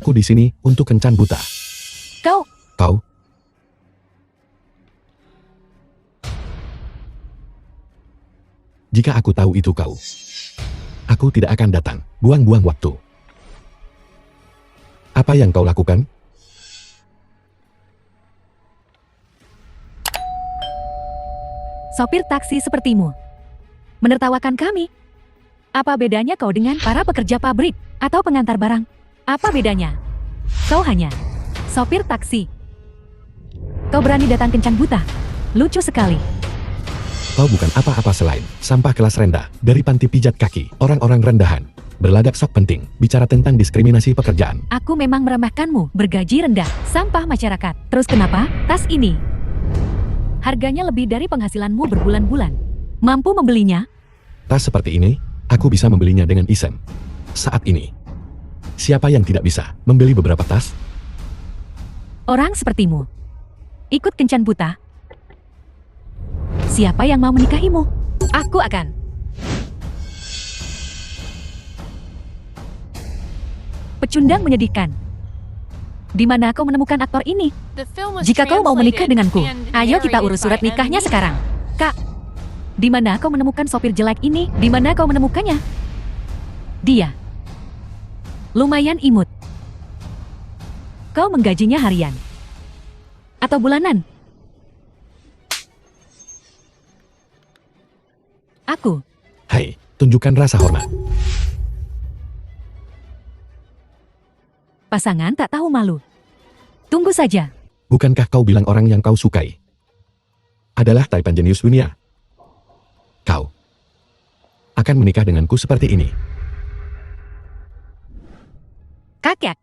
Aku di sini untuk kencan buta. Kau, Kau? Jika aku tahu itu kau, aku tidak akan datang. Buang-buang waktu. Apa yang kau lakukan? sopir taksi sepertimu, menertawakan kami. Apa bedanya kau dengan para pekerja pabrik atau pengantar barang? Apa bedanya? Kau hanya sopir taksi. Kau berani datang kencan buta? Lucu sekali. Kau bukan apa-apa selain sampah kelas rendah dari panti pijat kaki orang-orang rendahan. Berlagak sok penting, bicara tentang diskriminasi pekerjaan. Aku memang meremehkanmu, bergaji rendah, sampah masyarakat. Terus kenapa? Tas ini harganya lebih dari penghasilanmu berbulan-bulan. Mampu membelinya? Tas seperti ini, aku bisa membelinya dengan isem. Saat ini, siapa yang tidak bisa membeli beberapa tas? Orang sepertimu ikut kencan buta? Siapa yang mau menikahimu? Aku akan. Pecundang menyedihkan. Di mana kau menemukan aktor ini? Jika kau mau menikah denganku, ayo kita urus surat nikahnya sekarang. Kak, di mana kau menemukan sopir jelek ini? Di mana kau menemukannya? Dia lumayan imut. Kau menggajinya harian atau bulanan? Aku. Hai, tunjukkan rasa hormat. Pasangan tak tahu malu. Tunggu saja. Bukankah kau bilang orang yang kau sukai adalah taipan jenius dunia? Kau akan menikah denganku seperti ini. Kakek,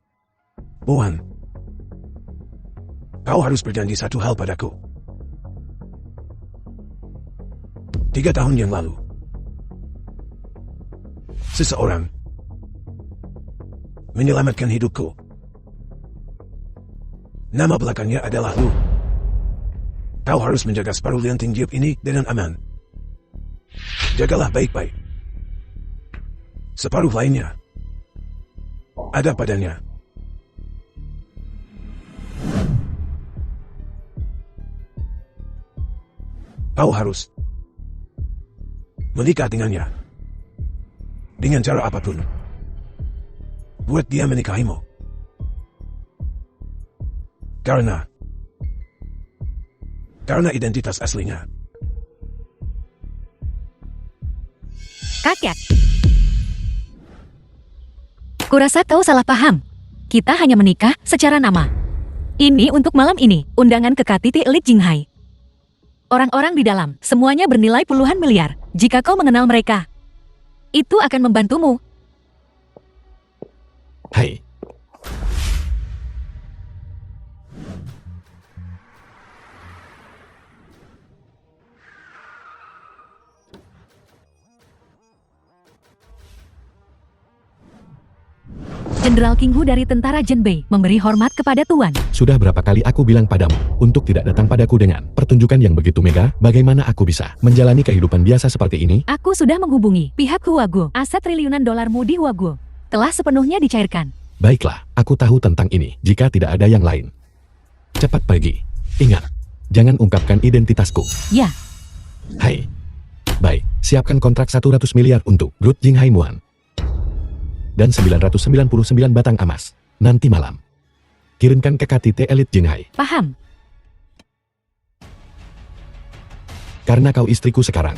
Bohan, kau harus berjanji satu hal padaku. 3 tahun yang lalu, seseorang menyelamatkan hidupku. Nama belakangnya adalah Lu. Kau harus menjaga separuh lianting jeep ini dengan aman. Jagalah baik-baik. Separuh lainnya ada padanya. Kau harus menikah dengannya. Dengan cara apapun. Buat dia menikahimu. Karena identitas aslinya. kakek. Kurasa kau salah paham. Kita hanya menikah secara nama. Ini untuk malam ini, undangan ke KTT Elite Jinghai. Orang-orang di dalam, semuanya bernilai puluhan miliar. Jika kau mengenal mereka, itu akan membantumu. Hai. Jenderal King Hu dari tentara Zhenbei memberi hormat kepada Tuan. Sudah berapa kali aku bilang padamu untuk tidak datang padaku dengan pertunjukan yang begitu mega. Bagaimana aku bisa menjalani kehidupan biasa seperti ini? Aku sudah menghubungi pihak Huaguo. Aset triliunan dolarmu di Huaguo telah sepenuhnya dicairkan. Baiklah, aku tahu tentang ini jika tidak ada yang lain. Cepat pergi. Ingat, jangan ungkapkan identitasku. Ya, Hai. Baik, siapkan kontrak 100 miliar untuk Grup Jinghai Muan. Dan 999 batang emas. Nanti malam. Kirimkan ke KTT Elite Jinghai. paham. Karena kau istriku sekarang.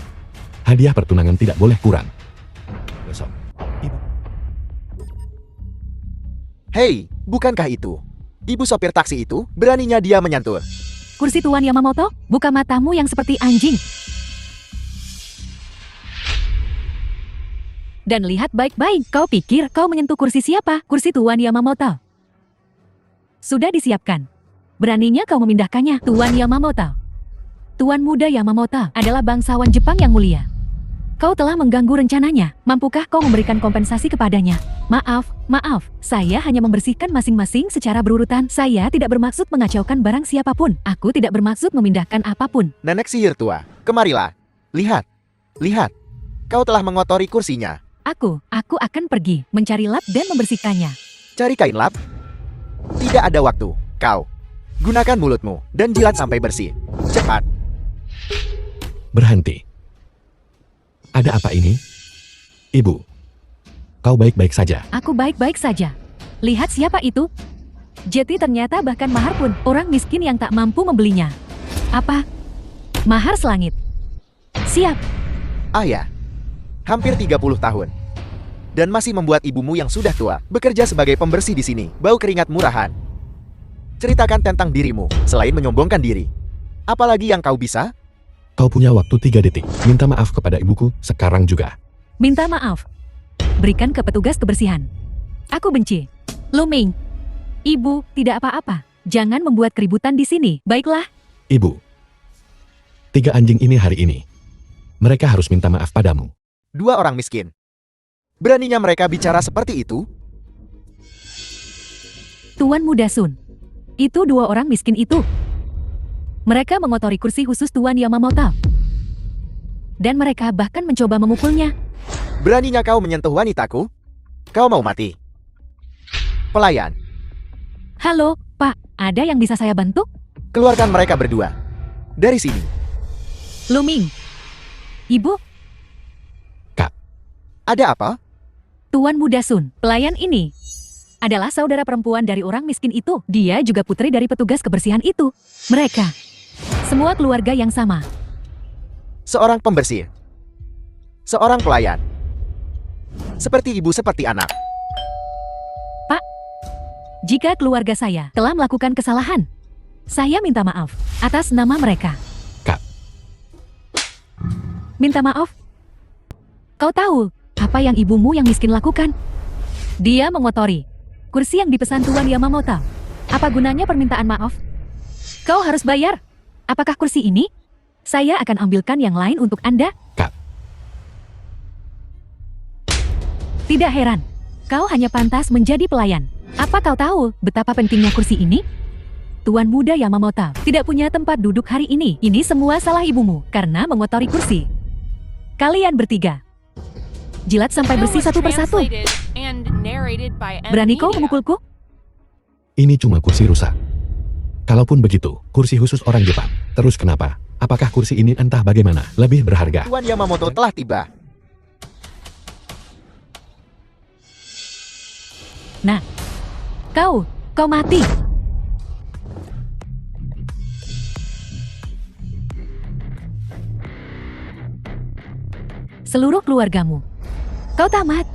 Hadiah pertunangan tidak boleh kurang. Besok. Ibu. Hei, bukankah itu? Ibu sopir taksi itu, beraninya dia menyantur. Kursi Tuan Yamamoto, buka matamu yang seperti anjing. Dan lihat baik-baik, kau pikir kau menyentuh kursi siapa? Kursi Tuan Yamamoto. Sudah disiapkan. Beraninya kau memindahkannya, Tuan Yamamoto. Tuan muda Yamamoto adalah bangsawan Jepang yang mulia. Kau telah mengganggu rencananya. Mampukah kau memberikan kompensasi kepadanya? Maaf, saya hanya membersihkan masing-masing secara berurutan. Saya tidak bermaksud mengacaukan barang siapapun. Aku tidak bermaksud memindahkan apapun. Nenek sihir tua, kemarilah. Lihat, lihat. Kau telah mengotori kursinya. Aku akan pergi mencari lap dan membersihkannya. Cari kain lap. Tidak ada waktu, kau. Gunakan mulutmu dan jilat sampai bersih. Cepat. Berhenti. Ada apa ini? Ibu. Kau baik-baik saja. Aku baik-baik saja. Lihat siapa itu? Jeti ternyata bahkan mahar pun orang miskin yang tak mampu membelinya. Apa? Mahar selangit. Siap. Ayah. Hampir 30 tahun. Dan masih membuat ibumu yang sudah tua bekerja sebagai pembersih di sini. Bau keringat murahan. Ceritakan tentang dirimu selain menyombongkan diri. Apalagi yang kau bisa? Kau punya waktu 3 detik. Minta maaf kepada ibuku sekarang juga. Minta maaf. Berikan ke petugas kebersihan. Aku benci. Luming. Ibu, tidak apa-apa. Jangan membuat keributan di sini. Baiklah. Ibu. 3 anjing ini hari ini. Mereka harus minta maaf padamu. 2 orang miskin. Beraninya mereka bicara seperti itu? Tuan Muda Sun. Itu 2 orang miskin itu. Mereka mengotori kursi khusus Tuan Yamamoto. Dan mereka bahkan mencoba memukulnya. Beraninya kau menyentuh wanitaku? Kau mau mati. Pelayan, Halo, Pak. Ada yang bisa saya bantu? keluarkan mereka berdua. Dari sini. Luming. Ibu, Ada apa? Tuan Muda Sun. Pelayan ini adalah saudara perempuan dari orang miskin itu. Dia juga putri dari petugas kebersihan itu. Mereka semua keluarga yang sama. Seorang pembersih. Seorang pelayan. Seperti ibu seperti anak. Jika keluarga saya telah melakukan kesalahan, saya minta maaf atas nama mereka. Kak. Minta maaf? Kau tahu apa yang ibumu yang miskin lakukan? Dia mengotori kursi yang dipesan Tuan Yamamoto. Apa gunanya permintaan maaf? Kau harus bayar. Apakah kursi ini? Saya akan ambilkan yang lain untuk Anda. Kak. Tidak heran. Kau hanya pantas menjadi pelayan. Apa kau tahu betapa pentingnya kursi ini? Tuan Muda Yamamoto tidak punya tempat duduk hari ini. Ini semua salah ibumu karena mengotori kursi. Kalian bertiga. Jilat sampai bersih satu persatu. Berani kau memukulku? Ini cuma kursi rusak. Kalaupun begitu, kursi khusus orang Jepang. Terus kenapa? Apakah kursi ini entah bagaimana lebih berharga? Tuan Yamamoto telah tiba. Nah, kau mati. Seluruh keluargamu. Kau tamat.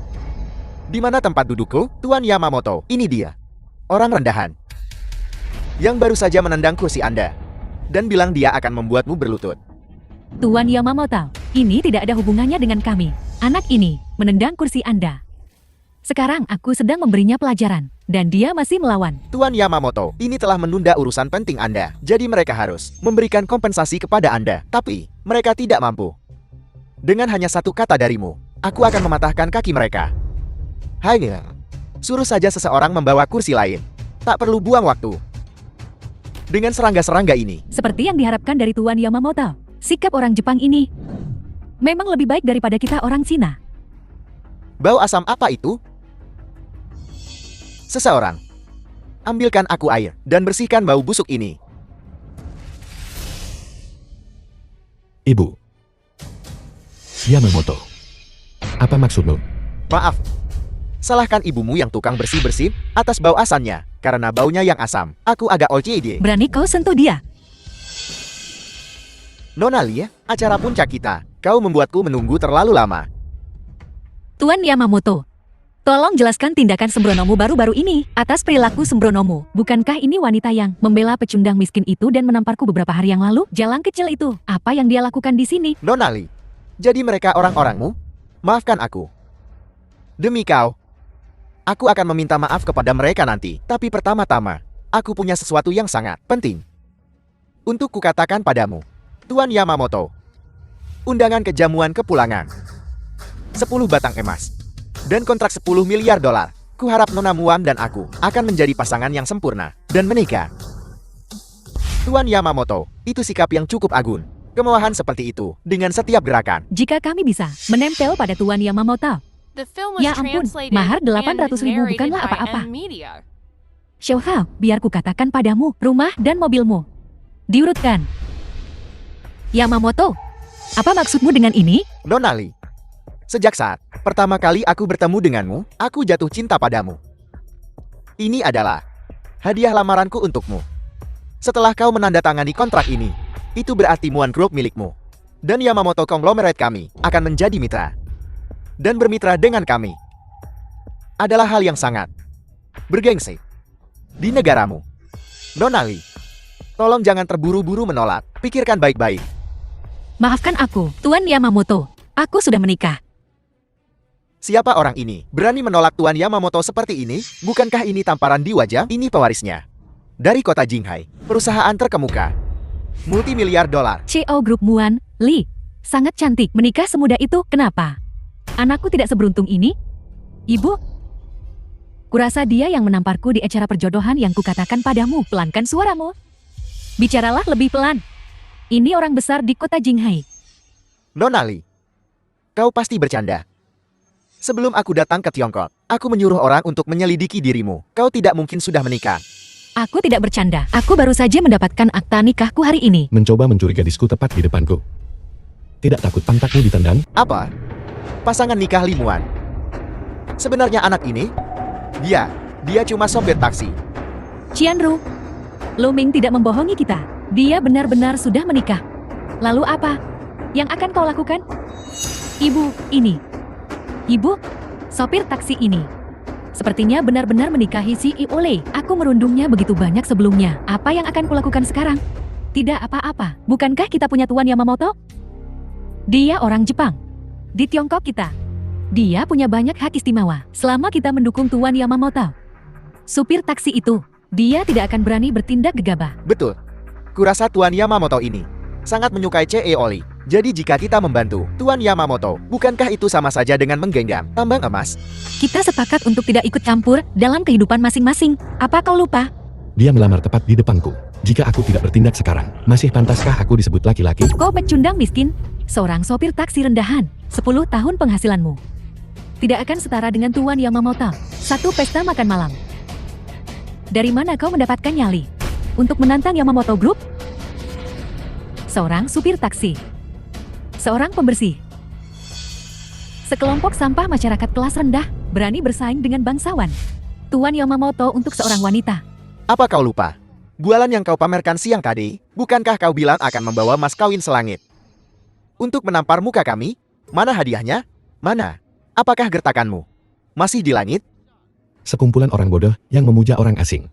Di mana tempat dudukku? Tuan Yamamoto, ini dia. Orang rendahan. Yang baru saja menendang kursi Anda. Dan bilang dia akan membuatmu berlutut. Tuan Yamamoto, ini tidak ada hubungannya dengan kami. Anak ini menendang kursi Anda. Sekarang aku sedang memberinya pelajaran, dan dia masih melawan. Tuan Yamamoto, ini telah menunda urusan penting Anda. Jadi mereka harus memberikan kompensasi kepada Anda. Tapi, mereka tidak mampu. Dengan hanya satu kata darimu, aku akan mematahkan kaki mereka. Hai, suruh saja seseorang membawa kursi lain. Tak perlu buang waktu. Dengan serangga-serangga ini, Seperti yang diharapkan dari Tuan Yamamoto, sikap orang Jepang ini memang lebih baik daripada kita orang Cina. bau asam apa itu? Seseorang, ambilkan aku air dan bersihkan bau busuk ini. Ibu. Yamamoto. Apa maksudmu? Maaf, salahkan ibumu yang tukang bersih-bersih atas bau asamnya. Karena baunya yang asam, aku agak OCD. Berani kau sentuh dia? Nona Lia, acara puncak kita. Kau membuatku menunggu terlalu lama. Tuan Yamamoto, tolong jelaskan tindakan sembronomu baru-baru ini atas perilaku sembronomu. Bukankah ini wanita yang membela pecundang miskin itu dan menamparku beberapa hari yang lalu? Jalang kecil itu, apa yang dia lakukan di sini? Nona Lia, jadi mereka orang-orangmu? Maafkan aku. Demi kau, aku akan meminta maaf kepada mereka nanti. Tapi pertama-tama, aku punya sesuatu yang sangat penting untuk kukatakan padamu. Tuan Yamamoto, undangan kejamuan kepulangan. 10 batang emas. Dan kontrak 10 miliar dolar. Kuharap Nona Muam dan aku akan menjadi pasangan yang sempurna dan menikah. Tuan Yamamoto, itu sikap yang cukup agun. Kemewahan seperti itu dengan setiap gerakan. Jika kami bisa menempel pada Tuan Yamamoto. The film was Ya ampun, translated mahar and 800.000 bukanlah narrated by apa-apa. M Media. Xiaohao, biar ku katakan padamu, rumah dan mobilmu diurutkan. Yamamoto, apa maksudmu dengan ini? Nona Li, sejak saat pertama kali aku bertemu denganmu, aku jatuh cinta padamu. Ini adalah hadiah lamaranku untukmu. Setelah kau menandatangani kontrak ini, itu berarti Muan Group milikmu. Dan Yamamoto Conglomerate kami akan menjadi mitra. Dan bermitra dengan kami adalah hal yang sangat bergengsi di negaramu. Nona Li, tolong jangan terburu-buru menolak. Pikirkan baik-baik. Maafkan aku, Tuan Yamamoto. Aku sudah menikah. Siapa orang ini? Berani menolak Tuan Yamamoto seperti ini? Bukankah ini tamparan di wajah? Ini pewarisnya. Dari kota Jinghai, perusahaan terkemuka. Multimiliar dolar. CEO Group Muan, Li. Sangat cantik. Menikah semudah itu, kenapa? Anakku tidak seberuntung ini? Ibu? Kurasa dia yang menamparku di acara perjodohan yang kukatakan padamu. Pelankan suaramu. Bicaralah lebih pelan. Ini orang besar di kota Jinghai. Nona Li, kau pasti bercanda. Sebelum aku datang ke Tiongkok, aku menyuruh orang untuk menyelidiki dirimu. Kau tidak mungkin sudah menikah. Aku tidak bercanda. Aku baru saja mendapatkan akta nikahku hari ini. Mencoba mencuri gadisku tepat di depanku. Tidak takut pantatmu ditendang? Apa? Pasangan nikah Limuan. Sebenarnya anak ini, dia cuma sopir taksi. Qianru, Lu Ming tidak membohongi kita. Dia benar-benar sudah menikah. Lalu apa yang akan kau lakukan? Ibu, ini. Ibu, sopir taksi ini. Sepertinya benar-benar menikahi CEO Lei. Aku merundungnya begitu banyak sebelumnya. Apa yang akan kulakukan sekarang? Tidak apa-apa. Bukankah kita punya Tuan Yamamoto? Dia orang Jepang. Di Tiongkok kita. Dia punya banyak hak istimewa. Selama kita mendukung Tuan Yamamoto, supir taksi itu, dia tidak akan berani bertindak gegabah. Betul. Kurasa Tuan Yamamoto ini sangat menyukai CEO Lee. Jadi jika kita membantu Tuan Yamamoto, bukankah itu sama saja dengan menggenggam tambang emas? Kita sepakat untuk tidak ikut campur dalam kehidupan masing-masing. Apa kau lupa? Dia melamar tepat di depanku. Jika aku tidak bertindak sekarang, masih pantaskah aku disebut laki-laki? Kau pecundang miskin, seorang sopir taksi rendahan, 10 tahun penghasilanmu. Tidak akan setara dengan Tuan Yamamoto. Satu pesta makan malam. Dari mana kau mendapatkan nyali untuk menantang Yamamoto Group? Seorang supir taksi. Seorang pembersih. Sekelompok sampah masyarakat kelas rendah berani bersaing dengan bangsawan. Tuan Yamamoto untuk seorang wanita. Apa kau lupa? Bualan yang kau pamerkan siang tadi, bukankah kau bilang akan membawa mas kawin selangit? Untuk menampar muka kami? Mana hadiahnya? Mana? Apakah gertakanmu masih di langit? Sekumpulan orang bodoh yang memuja orang asing.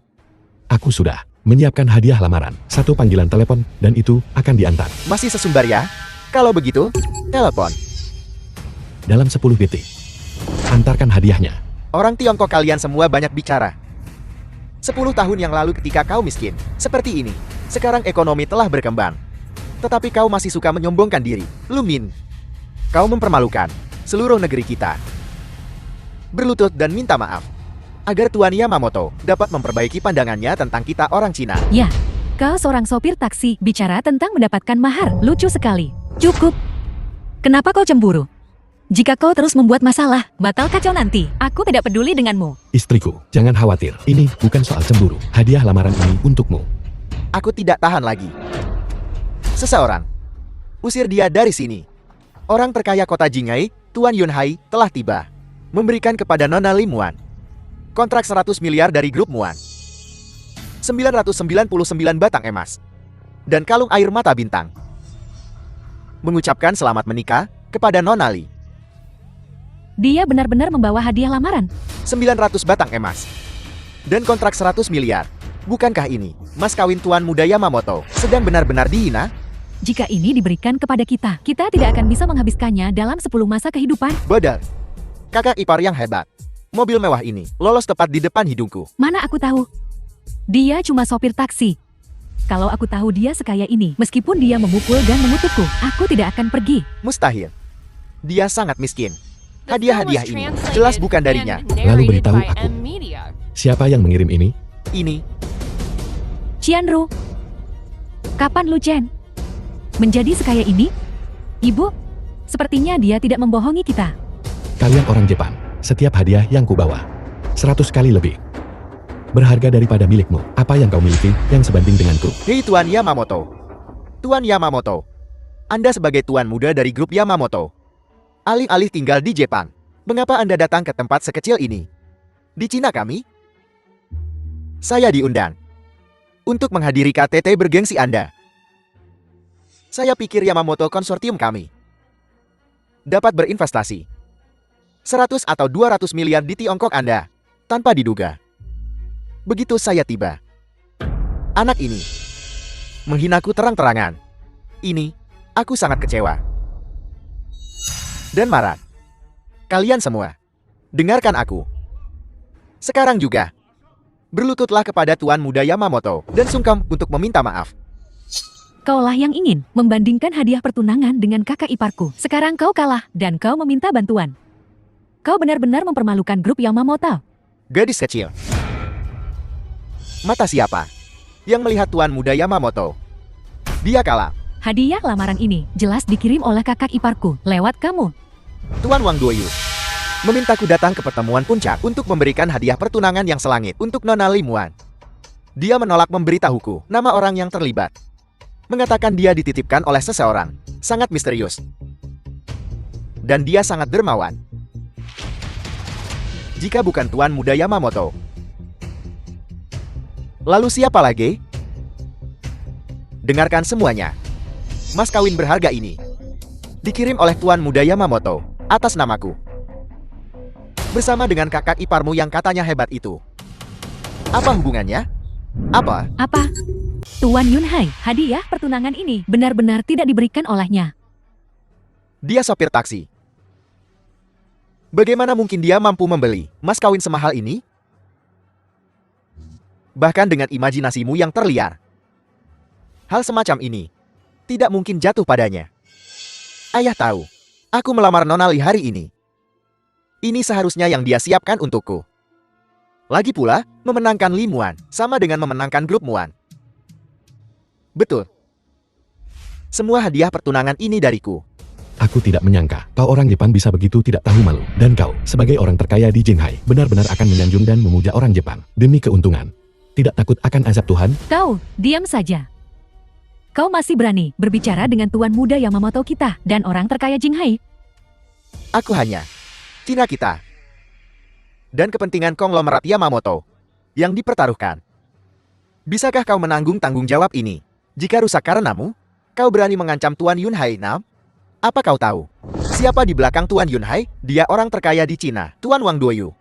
Aku sudah menyiapkan hadiah lamaran, 1 panggilan telepon, dan itu akan diantar. Masih sesumbar ya? Kalau begitu, telepon. Dalam 10 detik. Antarkan hadiahnya. Orang Tiongkok kalian semua banyak bicara. 10 tahun yang lalu ketika kau miskin, seperti ini. Sekarang ekonomi telah berkembang. Tetapi kau masih suka menyombongkan diri. Lu Min, kau mempermalukan seluruh negeri kita. Berlutut dan minta maaf. Agar Tuan Yamamoto dapat memperbaiki pandangannya tentang kita orang Cina. Ya, kau seorang sopir taksi bicara tentang mendapatkan mahar. Lucu sekali. Cukup. Kenapa kau cemburu? Jika kau terus membuat masalah, bakal kacau nanti. Aku tidak peduli denganmu. Istriku, jangan khawatir. Ini bukan soal cemburu. Hadiah lamaran ini untukmu. Aku tidak tahan lagi. Seseorang usir dia dari sini. Orang terkaya kota Jinghai, Tuan Yunhai, telah tiba. Memberikan kepada Nona Limuan kontrak 100 miliar dari grup Muan. 999 batang emas. Dan kalung air mata bintang. Mengucapkan selamat menikah kepada Nona Li. Dia benar-benar membawa hadiah lamaran. 900 batang emas. Dan kontrak 100 miliar. Bukankah ini mas kawin Tuan Muda Yamamoto sedang benar-benar dihina? Jika ini diberikan kepada kita, kita tidak akan bisa menghabiskannya dalam 10 masa kehidupan. Bodoh. Kakak ipar yang hebat. Mobil mewah ini lolos tepat di depan hidungku. Mana aku tahu? Dia cuma sopir taksi. Kalau aku tahu dia sekaya ini, meskipun dia memukul dan mengutukku, aku tidak akan pergi. Mustahil. Dia sangat miskin. Hadiah-hadiah ini jelas bukan darinya. Lalu beritahu aku. Siapa yang mengirim ini? Ini Qianru, kapan Lu Chen menjadi sekaya ini? Ibu, sepertinya dia tidak membohongi kita. Kalian orang Jepang. Setiap hadiah yang kubawa 100 kali lebih. berharga daripada milikmu. Apa yang kau miliki yang sebanding denganku? Hei Tuan Yamamoto. Tuan Yamamoto. Anda sebagai tuan muda dari grup Yamamoto. Alih-alih tinggal di Jepang, mengapa Anda datang ke tempat sekecil ini? Di Cina kami? Saya diundang untuk menghadiri KTT bergengsi Anda. Saya pikir Yamamoto konsortium kami dapat berinvestasi 100 atau 200 miliar di Tiongkok Anda tanpa diduga. Begitu saya tiba, anak ini menghinaku terang-terangan. Ini, aku sangat kecewa dan marah. Kalian semua, dengarkan aku. Sekarang juga, berlututlah kepada Tuan Muda Yamamoto dan sungkem untuk meminta maaf. Kaulah yang ingin membandingkan hadiah pertunangan dengan kakak iparku. Sekarang kau kalah dan kau meminta bantuan. Kau benar-benar mempermalukan grup Yamamoto. Gadis kecil. Mata siapa yang melihat Tuan Muda Yamamoto? Dia kalah. Hadiah lamaran ini jelas dikirim oleh kakak iparku lewat kamu. Tuan Wang Duoyu memintaku datang ke pertemuan puncak untuk memberikan hadiah pertunangan yang selangit untuk Nona Limuan. Dia menolak memberitahuku nama orang yang terlibat. Mengatakan dia dititipkan oleh seseorang sangat misterius. Dan dia sangat dermawan. Jika bukan Tuan Muda Yamamoto, lalu siapa lagi? Dengarkan semuanya. Mas kawin berharga ini dikirim oleh Tuan Muda Yamamoto atas namaku. Bersama dengan kakak iparmu yang katanya hebat itu. Apa hubungannya? Apa? Apa? Tuan Yunhai, hadiah pertunangan ini benar-benar tidak diberikan olehnya. Dia sopir taksi. Bagaimana mungkin dia mampu membeli mas kawin semahal ini? Bahkan dengan imajinasimu yang terliar, hal semacam ini tidak mungkin jatuh padanya. Ayah tahu, aku melamar Nona Li hari ini. Ini seharusnya yang dia siapkan untukku. Lagi pula, memenangkan Li Muan sama dengan memenangkan grup Muan. Betul. Semua hadiah pertunangan ini dariku. Aku tidak menyangka kau orang Jepang bisa begitu tidak tahu malu. Dan kau, sebagai orang terkaya di Jinghai, benar-benar akan menyanjung dan memuja orang Jepang demi keuntungan. Tidak takut akan azab Tuhan? Kau, diam saja. Kau masih berani berbicara dengan Tuan Muda Yamamoto kita dan orang terkaya Jinghai? Aku hanya Cina kita dan kepentingan konglomerat Yamamoto yang dipertaruhkan. Bisakah kau menanggung tanggung jawab ini? Jika rusak karenamu, kau berani mengancam Tuan Yunhai Nam? Apa kau tahu siapa di belakang Tuan Yunhai? Dia orang terkaya di Cina, Tuan Wang Duoyu.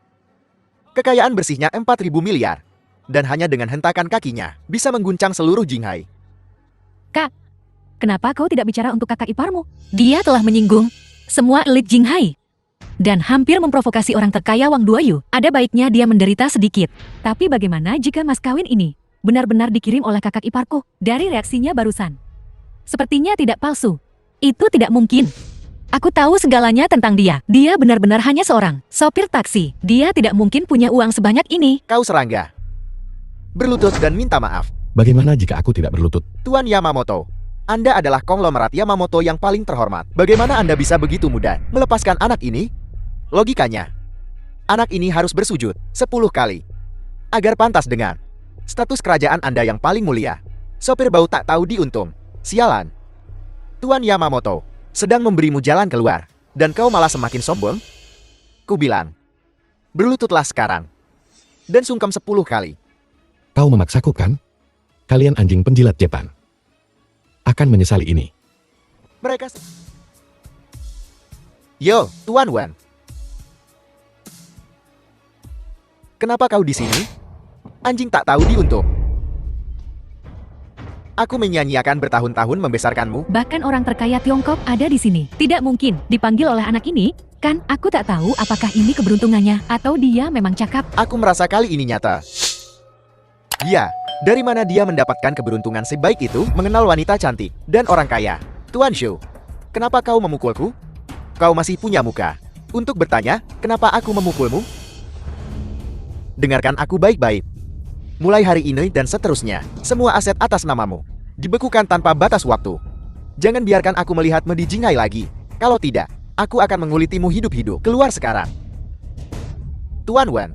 Kekayaan bersihnya 4.000 miliar. Dan hanya dengan hentakan kakinya, bisa mengguncang seluruh Jinghai. Kak, kenapa kau tidak bicara untuk kakak iparmu? Dia telah menyinggung semua elit Jinghai. Dan hampir memprovokasi orang terkaya Wang Duoyu. Ada baiknya dia menderita sedikit. Tapi bagaimana jika mas kawin ini benar-benar dikirim oleh kakak iparku? Dari reaksinya barusan, sepertinya tidak palsu. Itu tidak mungkin. Aku tahu segalanya tentang dia. Dia benar-benar hanya seorang sopir taksi. Dia tidak mungkin punya uang sebanyak ini. Kau serangga. Berlutut dan minta maaf. Bagaimana jika aku tidak berlutut? Tuan Yamamoto, Anda adalah konglomerat Yamamoto yang paling terhormat. Bagaimana Anda bisa begitu mudah melepaskan anak ini? Logikanya, anak ini harus bersujud 10 kali agar pantas dengan status kerajaan Anda yang paling mulia. Sopir bau tak tahu diuntung. Sialan. Tuan Yamamoto sedang memberimu jalan keluar, dan kau malah semakin sombong? Ku bilang, berlututlah sekarang dan sungkem 10 kali. Kau memaksaku kan? Kalian anjing penjilat Jepang akan menyesali ini. Mereka... Yo, Tuan Wan. Kenapa kau di sini? Anjing tak tahu diuntung. Aku menyanyiakan bertahun-tahun membesarkanmu. Bahkan orang terkaya Tiongkok ada di sini. Tidak mungkin dipanggil oleh anak ini. Kan aku tak tahu apakah ini keberuntungannya atau dia memang cakap. Aku merasa kali ini nyata. Ya, dari mana dia mendapatkan keberuntungan sebaik itu mengenal wanita cantik dan orang kaya? Tuan Shu, kenapa kau memukulku? Kau masih punya muka untuk bertanya kenapa aku memukulmu? Dengarkan aku baik-baik. Mulai hari ini dan seterusnya, semua aset atas namamu dibekukan tanpa batas waktu. Jangan biarkan aku melihatmu di Jinghai lagi. Kalau tidak, aku akan mengulitimu hidup-hidup. Keluar sekarang. Tuan Wan,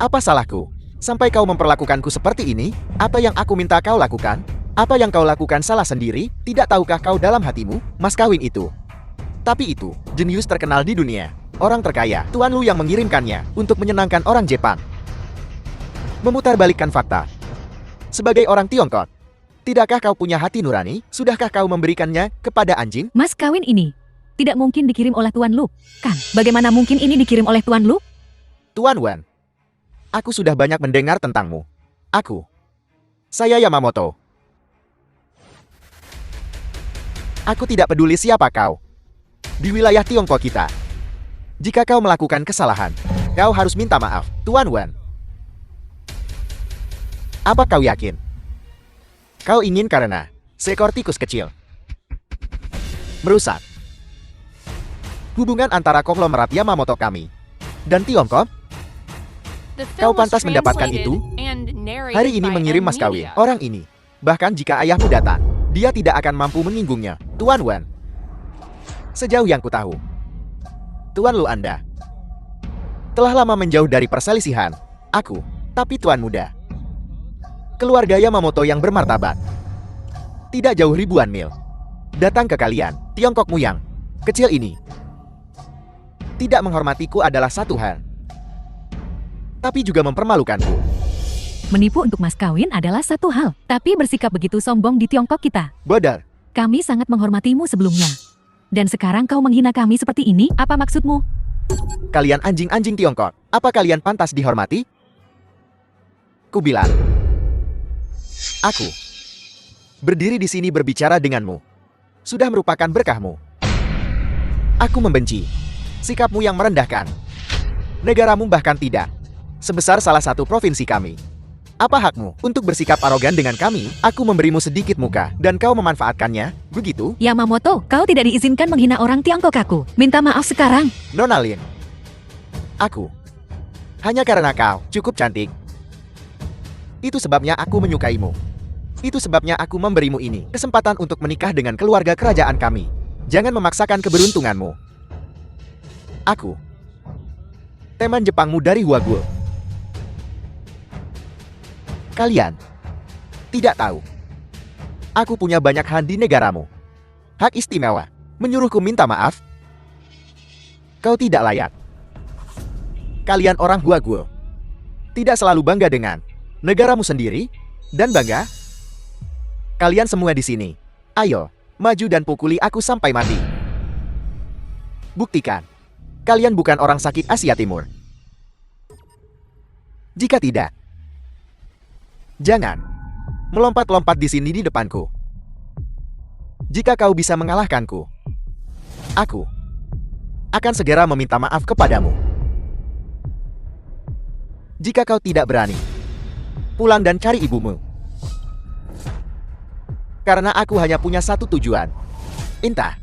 apa salahku Sampai kau memperlakukanku seperti ini, apa yang aku minta kau lakukan? Apa yang kau lakukan salah sendiri? Tidak tahukah kau dalam hatimu, mas kawin itu? Tapi itu, jenius terkenal di dunia. Orang terkaya, Tuan Lu yang mengirimkannya untuk menyenangkan orang Jepang. Memutarbalikkan fakta. Sebagai orang Tiongkok, tidakkah kau punya hati nurani? Sudahkah kau memberikannya kepada anjing? Mas kawin ini tidak mungkin dikirim oleh Tuan Lu, kan? Bagaimana mungkin ini dikirim oleh Tuan Lu? Tuan Wan, aku sudah banyak mendengar tentangmu. Saya Yamamoto. Aku tidak peduli siapa kau. Di wilayah Tiongkok kita, jika kau melakukan kesalahan, kau harus minta maaf, Tuan Wan. Apa kau yakin? Kau ingin karena seekor tikus kecil merusak hubungan antara konglomerat Yamamoto kami dan Tiongkok? Kau pantas mendapatkan itu. Hari ini mengirim mas kawin orang ini. Bahkan jika ayahmu datang, dia tidak akan mampu menyinggungnya, Tuan Wan. Sejauh yang kutahu, Tuan Lu Anda telah lama menjauh dari perselisihan aku, tapi Tuan muda, keluarga Yamamoto yang bermartabat, tidak jauh ribuan mil, datang ke kalian, Tiongkokmu yang kecil ini. Tidak menghormatiku adalah satu hal, tapi juga mempermalukanku. Menipu untuk mas kawin adalah satu hal, tapi bersikap begitu sombong di Tiongkok kita. Bodoh. Kami sangat menghormatimu sebelumnya. Dan sekarang kau menghina kami seperti ini, apa maksudmu? Kalian anjing-anjing Tiongkok, apa kalian pantas dihormati? Ku bilang, aku berdiri di sini berbicara denganmu sudah merupakan berkahmu. Aku membenci sikapmu yang merendahkan negaramu, bahkan tidak sebesar salah satu provinsi kami. Apa hakmu untuk bersikap arogan dengan kami? Aku memberimu sedikit muka dan kau memanfaatkannya, begitu? Yamamoto, kau tidak diizinkan menghina orang Tiongkok aku. Minta maaf sekarang. Nona Lin, aku hanya karena kau cukup cantik. Itu sebabnya aku menyukaimu. Itu sebabnya aku memberimu ini kesempatan untuk menikah dengan keluarga kerajaan kami. Jangan memaksakan keberuntunganmu. Aku teman Jepangmu dari Huaguo. Kalian tidak tahu, aku punya banyak hak di negaramu. Hak istimewa, menyuruhku minta maaf. Kau tidak layak. Kalian orang Huaguo tidak selalu bangga dengan negaramu sendiri, dan bangga. Kalian semua di sini, ayo, maju dan pukuli aku sampai mati. Buktikan, kalian bukan orang sakit Asia Timur. Jika tidak, jangan melompat-lompat di sini di depanku. Jika kau bisa mengalahkanku, aku akan segera meminta maaf kepadamu. Jika kau tidak berani, pulang dan cari ibumu. Karena aku hanya punya satu tujuan. Entah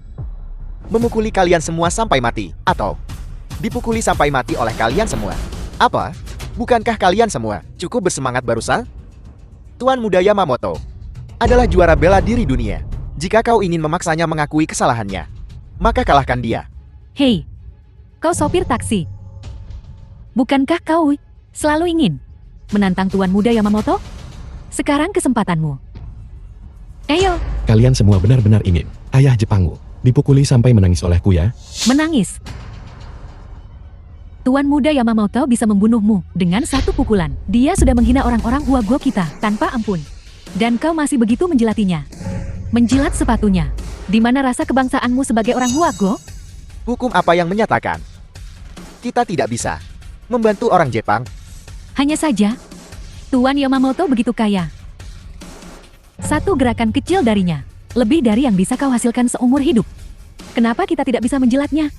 memukuli kalian semua sampai mati, atau dipukuli sampai mati oleh kalian semua. Apa? Bukankah kalian semua cukup bersemangat barusan? Tuan muda Yamamoto adalah juara bela diri dunia. Jika kau ingin memaksanya mengakui kesalahannya, maka kalahkan dia. Hei, kau sopir taksi. Bukankah kau selalu ingin menantang Tuan muda Yamamoto? Sekarang kesempatanmu. Ayo, Kalian semua benar-benar ingin ayah Jepangmu dipukuli sampai menangis olehku ya? menangis. Tuan muda Yamamoto bisa membunuhmu dengan satu pukulan. Dia sudah menghina orang-orang Huaguo kita tanpa ampun. Dan kau masih begitu menjilatinya. Menjilat sepatunya. Di mana rasa kebangsaanmu sebagai orang Huaguo? Hukum apa yang menyatakan kita tidak bisa membantu orang Jepang? Hanya saja, Tuan Yamamoto begitu kaya. Satu gerakan kecil darinya, lebih dari yang bisa kau hasilkan seumur hidup. Kenapa kita tidak bisa menjilatnya?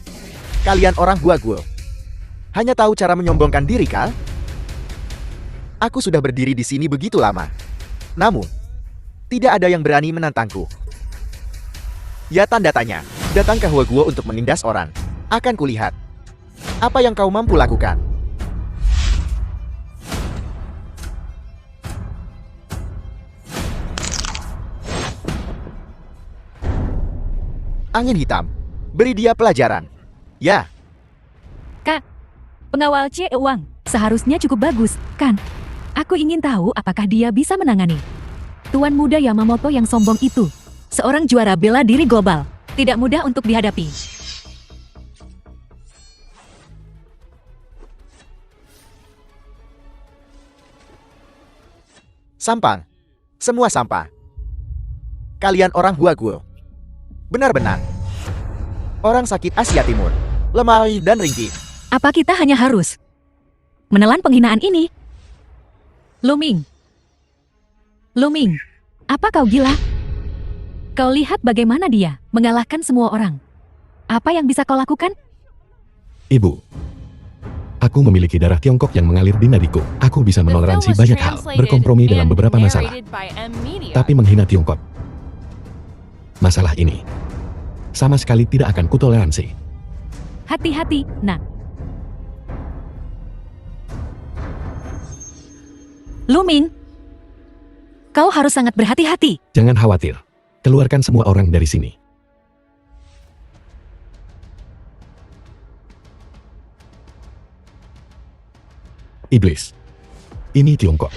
Kalian orang Huaguo hanya tahu cara menyombongkan diri, kah? Aku sudah berdiri di sini begitu lama. Namun, tidak ada yang berani menantangku. Ya tanda tanya, datang ke Huaguo untuk menindas orang. Akan kulihat apa yang kau mampu lakukan. Angin hitam, beri dia pelajaran. Ya, Kak, pengawal C. Wang, seharusnya cukup bagus, kan? Aku ingin tahu apakah dia bisa menangani Tuan Muda Yamamoto yang sombong itu. Seorang juara bela diri global. Tidak mudah untuk dihadapi. Sampang. Semua sampah. Kalian orang Huaguo. Benar-benar. Orang sakit Asia Timur. Lemah dan ringkih. Apa kita hanya harus menelan penghinaan ini? Luming. Luming, apa kau gila? Kau lihat bagaimana dia mengalahkan semua orang. Apa yang bisa kau lakukan? Ibu, aku memiliki darah Tiongkok yang mengalir di nadiku. Aku bisa menoleransi banyak hal, berkompromi dalam beberapa masalah. Tapi menghina Tiongkok, masalah ini sama sekali tidak akan kutoleransi. Hati-hati, nak. Luming, kau harus sangat berhati-hati. Jangan khawatir, keluarkan semua orang dari sini. Iblis, ini Tiongkok.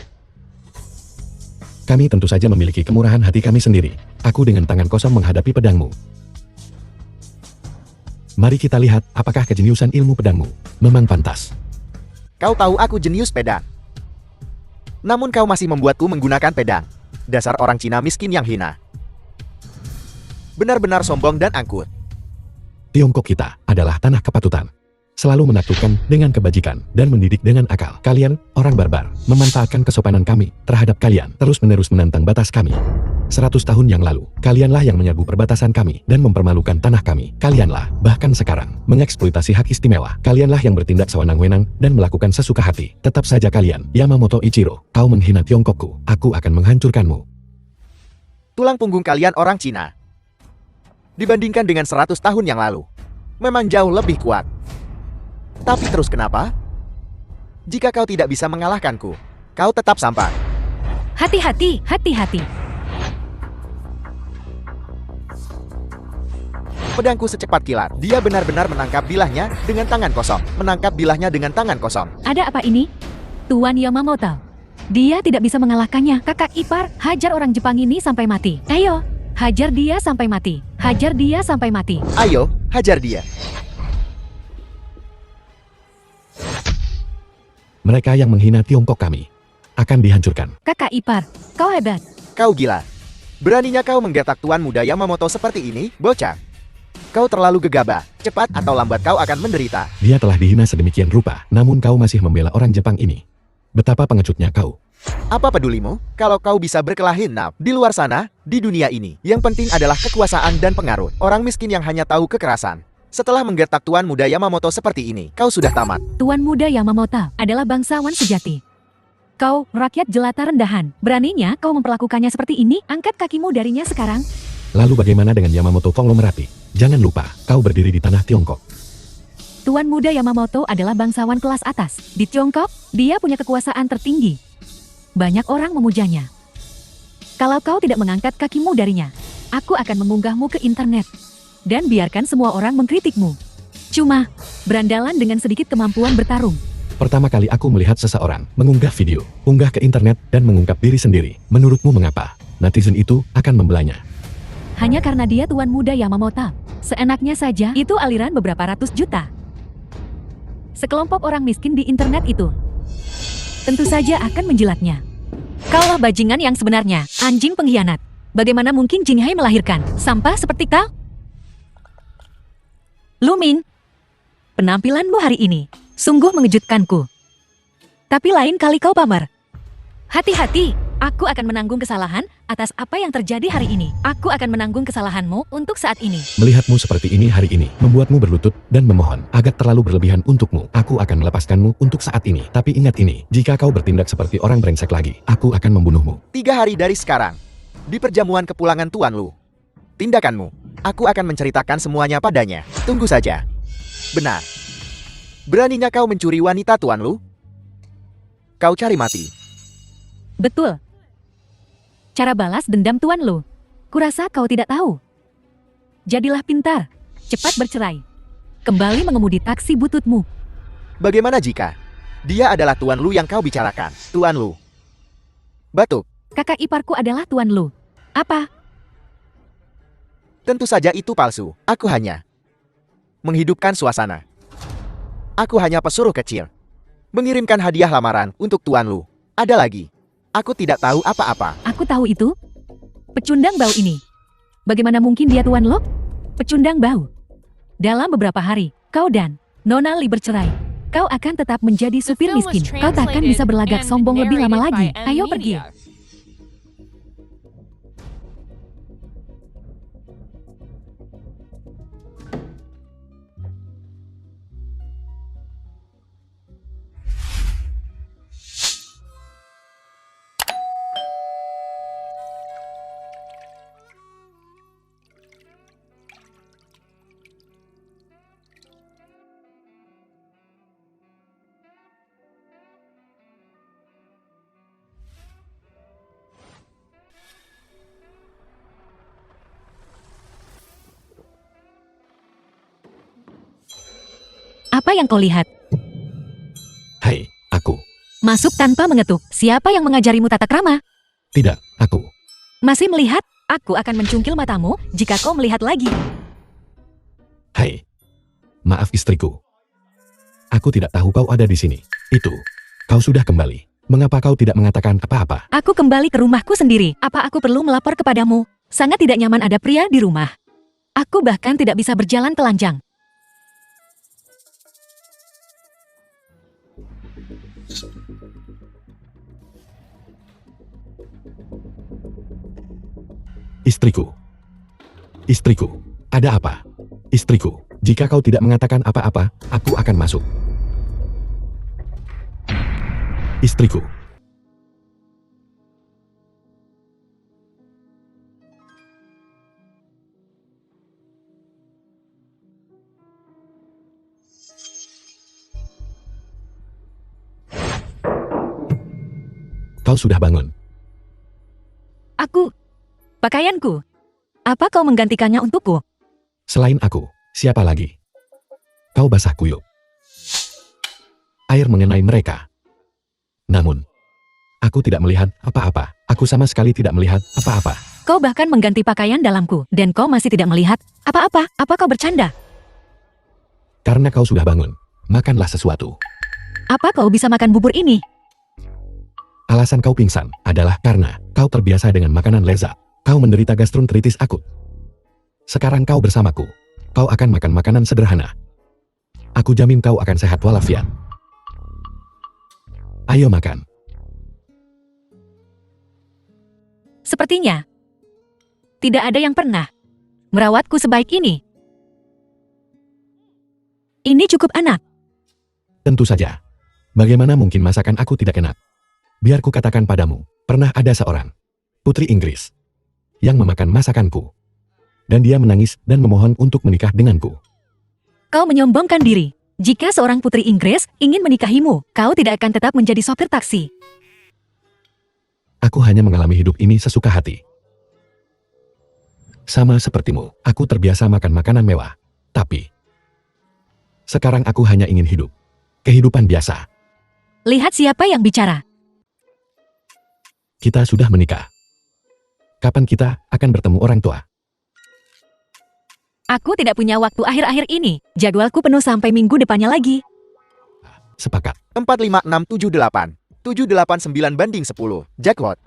Kami tentu saja memiliki kemurahan hati kami sendiri. Aku dengan tangan kosong menghadapi pedangmu. Mari kita lihat apakah kejeniusan ilmu pedangmu memang pantas. Kau tahu aku jenius pedang. Namun kau masih membuatku menggunakan pedang. Dasar orang Cina miskin yang hina. Benar-benar sombong dan angkuh. Tiongkok kita adalah tanah kepatutan. Selalu menakutkan dengan kebajikan dan mendidik dengan akal. Kalian, orang barbar, memanfaatkan kesopanan kami terhadap kalian, terus-menerus menantang batas kami. 100 tahun yang lalu, kalianlah yang menyerbu perbatasan kami dan mempermalukan tanah kami. Kalianlah, bahkan sekarang, mengeksploitasi hak istimewa. Kalianlah yang bertindak sewenang-wenang dan melakukan sesuka hati. Tetap saja kalian, Yamamoto Ichiro, kau menghina Tiongkokku. Aku akan menghancurkanmu. Tulang punggung kalian orang Cina. Dibandingkan dengan 100 tahun yang lalu, memang jauh lebih kuat. Tapi terus kenapa? Jika kau tidak bisa mengalahkanku, kau tetap sampah. Hati-hati, hati-hati. Pedangku secepat kilat. Dia benar-benar menangkap bilahnya dengan tangan kosong. Menangkap bilahnya dengan tangan kosong. Ada apa ini? Tuan Yamamoto. Dia tidak bisa mengalahkannya. Kakak ipar, hajar orang Jepang ini sampai mati. Ayo, hajar dia sampai mati. Hajar dia sampai mati. Ayo, hajar dia. Mereka yang menghina Tiongkok kami akan dihancurkan. Kakak ipar, kau hebat. Kau gila. Beraninya kau menggertak Tuan Muda Yamamoto seperti ini, bocah. Kau terlalu gegabah. Cepat atau lambat kau akan menderita. Dia telah dihina sedemikian rupa, namun kau masih membela orang Jepang ini. Betapa pengecutnya kau. Apa pedulimu kalau kau bisa berkelahi di luar sana, di dunia ini? Yang penting adalah kekuasaan dan pengaruh. Orang miskin yang hanya tahu kekerasan. Setelah menggertak Tuan Muda Yamamoto seperti ini, kau sudah tamat. Tuan Muda Yamamoto adalah bangsawan sejati. Kau, rakyat jelata rendahan. Beraninya kau memperlakukannya seperti ini? Angkat kakimu darinya sekarang. Lalu bagaimana dengan Yamamoto konglomerati? Jangan lupa, kau berdiri di tanah Tiongkok. Tuan Muda Yamamoto adalah bangsawan kelas atas. Di Tiongkok, dia punya kekuasaan tertinggi. Banyak orang memujanya. Kalau kau tidak mengangkat kakimu darinya, aku akan mengunggahmu ke internet. Dan biarkan semua orang mengkritikmu. Cuma, berandalan dengan sedikit kemampuan bertarung. Pertama kali aku melihat seseorang mengunggah video, unggah ke internet dan mengungkap diri sendiri. Menurutmu mengapa netizen itu akan membelanya? Hanya karena dia Tuan Muda Yamamoto. Seenaknya saja, itu aliran beberapa ratus juta. Sekelompok orang miskin di internet itu tentu saja akan menjilatnya. Kaulah bajingan yang sebenarnya, anjing pengkhianat. Bagaimana mungkin Jinghai melahirkan sampah seperti kau? Luming, penampilanmu hari ini sungguh mengejutkanku. Tapi lain kali kau pamer. Hati-hati, aku akan menanggung kesalahan atas apa yang terjadi hari ini. Aku akan menanggung kesalahanmu untuk saat ini. Melihatmu seperti ini hari ini, membuatmu berlutut dan memohon. Agak terlalu berlebihan untukmu. Aku akan melepaskanmu untuk saat ini. Tapi ingat ini, jika kau bertindak seperti orang brengsek lagi, aku akan membunuhmu. 3 hari dari sekarang, di perjamuan kepulangan Tuan Lu. Tindakanmu, aku akan menceritakan semuanya padanya. Tunggu saja. Benar. Beraninya kau mencuri wanita Tuan Lu? Kau cari mati. Betul. Cara balas dendam Tuan Lu. Kurasa kau tidak tahu. Jadilah pintar. Cepat bercerai. Kembali mengemudi taksi bututmu. Bagaimana jika dia adalah Tuan Lu yang kau bicarakan? Tuan Lu, Batuk. Kakak iparku adalah Tuan Lu. Apa? Tentu saja itu palsu. Aku hanya menghidupkan suasana. Aku hanya pesuruh kecil. Mengirimkan hadiah lamaran untuk Tuan Lu. Ada lagi. Aku tidak tahu apa-apa. Aku tahu itu. Pecundang bau ini. Bagaimana mungkin dia Tuan Lo? Pecundang bau. Dalam beberapa hari, kau dan Nona Li bercerai. Kau akan tetap menjadi supir miskin. Kau takkan bisa berlagak sombong lebih lama lagi. Ayo pergi. Apa yang kau lihat? Hai, aku. Masuk tanpa mengetuk. Siapa yang mengajarimu tata krama? Tidak, aku. Masih melihat? Aku akan mencungkil matamu jika kau melihat lagi. Hai. Maaf istriku. Aku tidak tahu kau ada di sini. Itu. Kau sudah kembali. Mengapa kau tidak mengatakan apa-apa? Aku kembali ke rumahku sendiri. Apa aku perlu melapor kepadamu? Sangat tidak nyaman ada pria di rumah. Aku bahkan tidak bisa berjalan telanjang. Istriku. Istriku. Ada apa? Istriku. Jika kau tidak mengatakan apa-apa, aku akan masuk. Istriku. Kau sudah bangun. Pakaianku. Apa kau menggantikannya untukku? Selain aku, siapa lagi? Kau basah kuyup. Air mengenai mereka. Namun, aku tidak melihat apa-apa. Aku sama sekali tidak melihat apa-apa. Kau bahkan mengganti pakaian dalamku, dan kau masih tidak melihat apa-apa. Apa kau bercanda? Karena kau sudah bangun, makanlah sesuatu. Apa kau bisa makan bubur ini? Alasan kau pingsan adalah karena kau terbiasa dengan makanan lezat. Kau menderita gastroenteritis akut. Sekarang kau bersamaku. Kau akan makan makanan sederhana. Aku jamin kau akan sehat walafiat. Ayo makan. Sepertinya tidak ada yang pernah merawatku sebaik ini. Ini cukup enak. Tentu saja. Bagaimana mungkin masakan aku tidak enak? Biar ku katakan padamu, pernah ada seorang putri Inggris yang memakan masakanku. Dan dia menangis dan memohon untuk menikah denganku. Kau menyombongkan diri. Jika seorang putri Inggris ingin menikahimu, kau tidak akan tetap menjadi sopir taksi. Aku hanya mengalami hidup ini sesuka hati. Sama sepertimu, aku terbiasa makan makanan mewah. Tapi, sekarang aku hanya ingin hidup. Kehidupan biasa. Lihat siapa yang bicara. Kita sudah menikah. Kapan kita akan bertemu orang tua? Aku tidak punya waktu akhir-akhir ini. Jadwalku penuh sampai minggu depannya lagi. Sepakat. 4, 5, 6, 7, 8. 7, 8, 9 banding 10. Jackpot.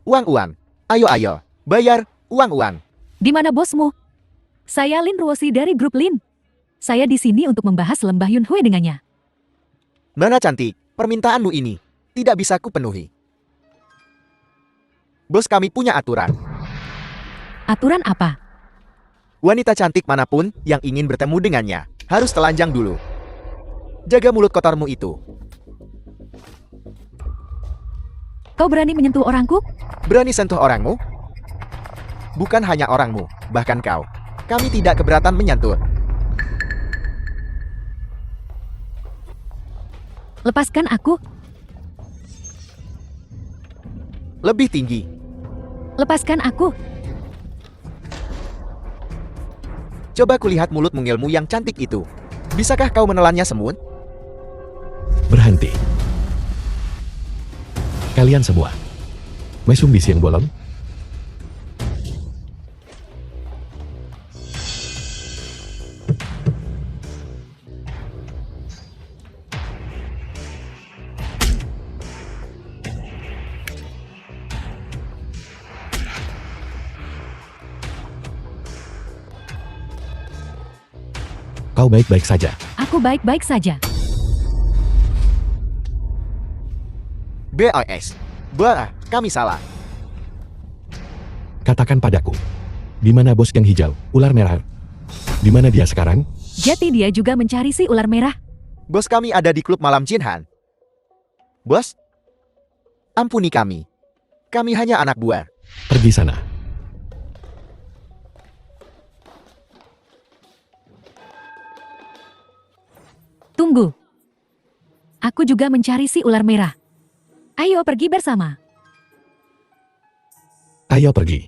Uang. Ayo. Bayar, uang. Di mana bosmu? Saya Lin Ruosi dari grup Lin. Saya di sini untuk membahas Lembah Yunhui dengannya. Nona cantik, permintaanmu ini tidak bisa kupenuhi. Bos kami punya aturan. Aturan apa? Wanita cantik manapun yang ingin bertemu dengannya harus telanjang dulu. Jaga mulut kotormu itu. Kau berani menyentuh orangku? Berani sentuh orangmu? Bukan hanya orangmu, bahkan kau. Kami tidak keberatan menyentuh. Lepaskan aku. Lebih tinggi. Lepaskan aku. Coba kulihat mulut mungilmu yang cantik itu. Bisakah kau menelannya semut? Berhenti. Kalian semua. Mesum di siang bolong? Kau baik-baik saja. Aku baik-baik saja. BOS. Bah, kami salah. Katakan padaku. Di mana bos yang hijau, ular merah? Di mana dia sekarang? Jadi dia juga mencari si ular merah. Bos kami ada di klub malam Jinhan. Bos? Ampuni kami. Kami hanya anak buah. Pergi sana. Tunggu. Aku juga mencari si ular merah. Ayo pergi bersama. Ayo pergi.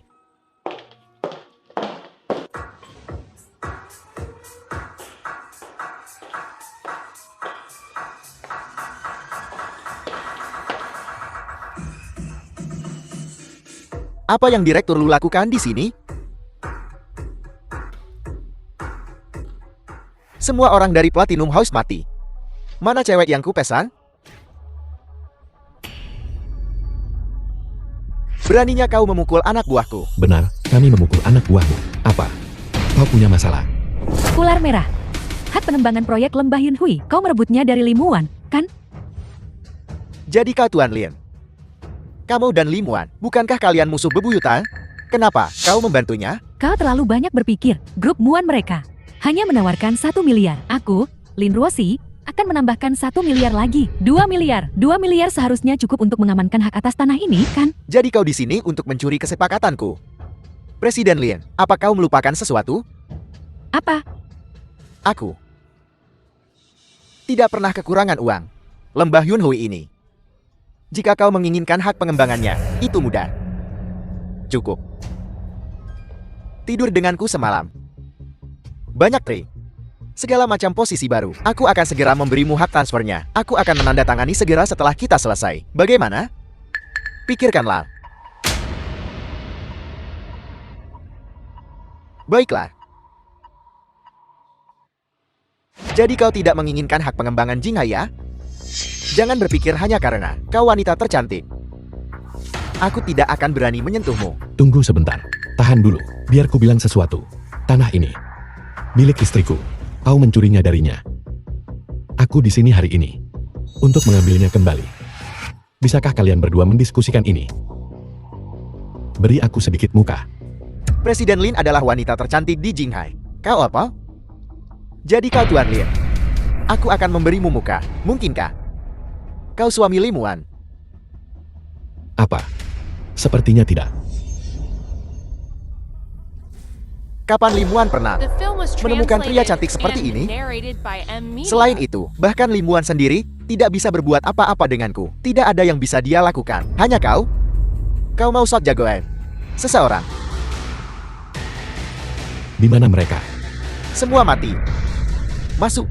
Apa yang Direktur Lu lakukan di sini? Semua orang dari Platinum House mati. Mana cewek yang kupesan? Beraninya kau memukul anak buahku. Benar, kami memukul anak buahmu. Apa? Kau punya masalah? Ular merah. Hak pengembangan proyek Lembah Yunhui. Kau merebutnya dari Limuan, kan? Jadi kau Tuan Lin. Kamu dan Limuan, bukankah kalian musuh bebuyutan? Kenapa kau membantunya? Kau terlalu banyak berpikir. Grup Muan mereka hanya menawarkan 1 miliar. Aku, Lin Ruosi, akan menambahkan 1 miliar lagi. 2 miliar. 2 miliar seharusnya cukup untuk mengamankan hak atas tanah ini, kan? Jadi kau di sini untuk mencuri kesepakatanku. Presiden Lin, apa kau melupakan sesuatu? Apa? Aku tidak pernah kekurangan uang. Lembah Yunhui ini. Jika kau menginginkan hak pengembangannya, itu mudah. Cukup. Tidur denganku semalam. Banyak trade. Segala macam posisi baru. Aku akan segera memberimu hak transfernya. Aku akan menandatangani segera setelah kita selesai. Bagaimana? Pikirkanlah. Baiklah. Jadi kau tidak menginginkan hak pengembangan Jinghai ya? Jangan berpikir hanya karena kau wanita tercantik. Aku tidak akan berani menyentuhmu. Tunggu sebentar. Tahan dulu. Biar ku bilang sesuatu. Tanah ini milik istriku. Kau mencurinya darinya. Aku di sini hari ini untuk mengambilnya kembali. Bisakah kalian berdua mendiskusikan ini? Beri aku sedikit muka. Presiden Lin adalah wanita tercantik di Jinghai. Kau apa? Jadi kau Tuan Lin. Aku akan memberimu muka. Mungkinkah? Kau suami Limuan. Apa? Sepertinya tidak. Kapan Limuan pernah menemukan pria cantik seperti ini? Selain itu, bahkan Limuan sendiri tidak bisa berbuat apa-apa denganku. Tidak ada yang bisa dia lakukan. Hanya kau? Kau mau sok jagoan seseorang. Di mana mereka? Semua mati. Masuk.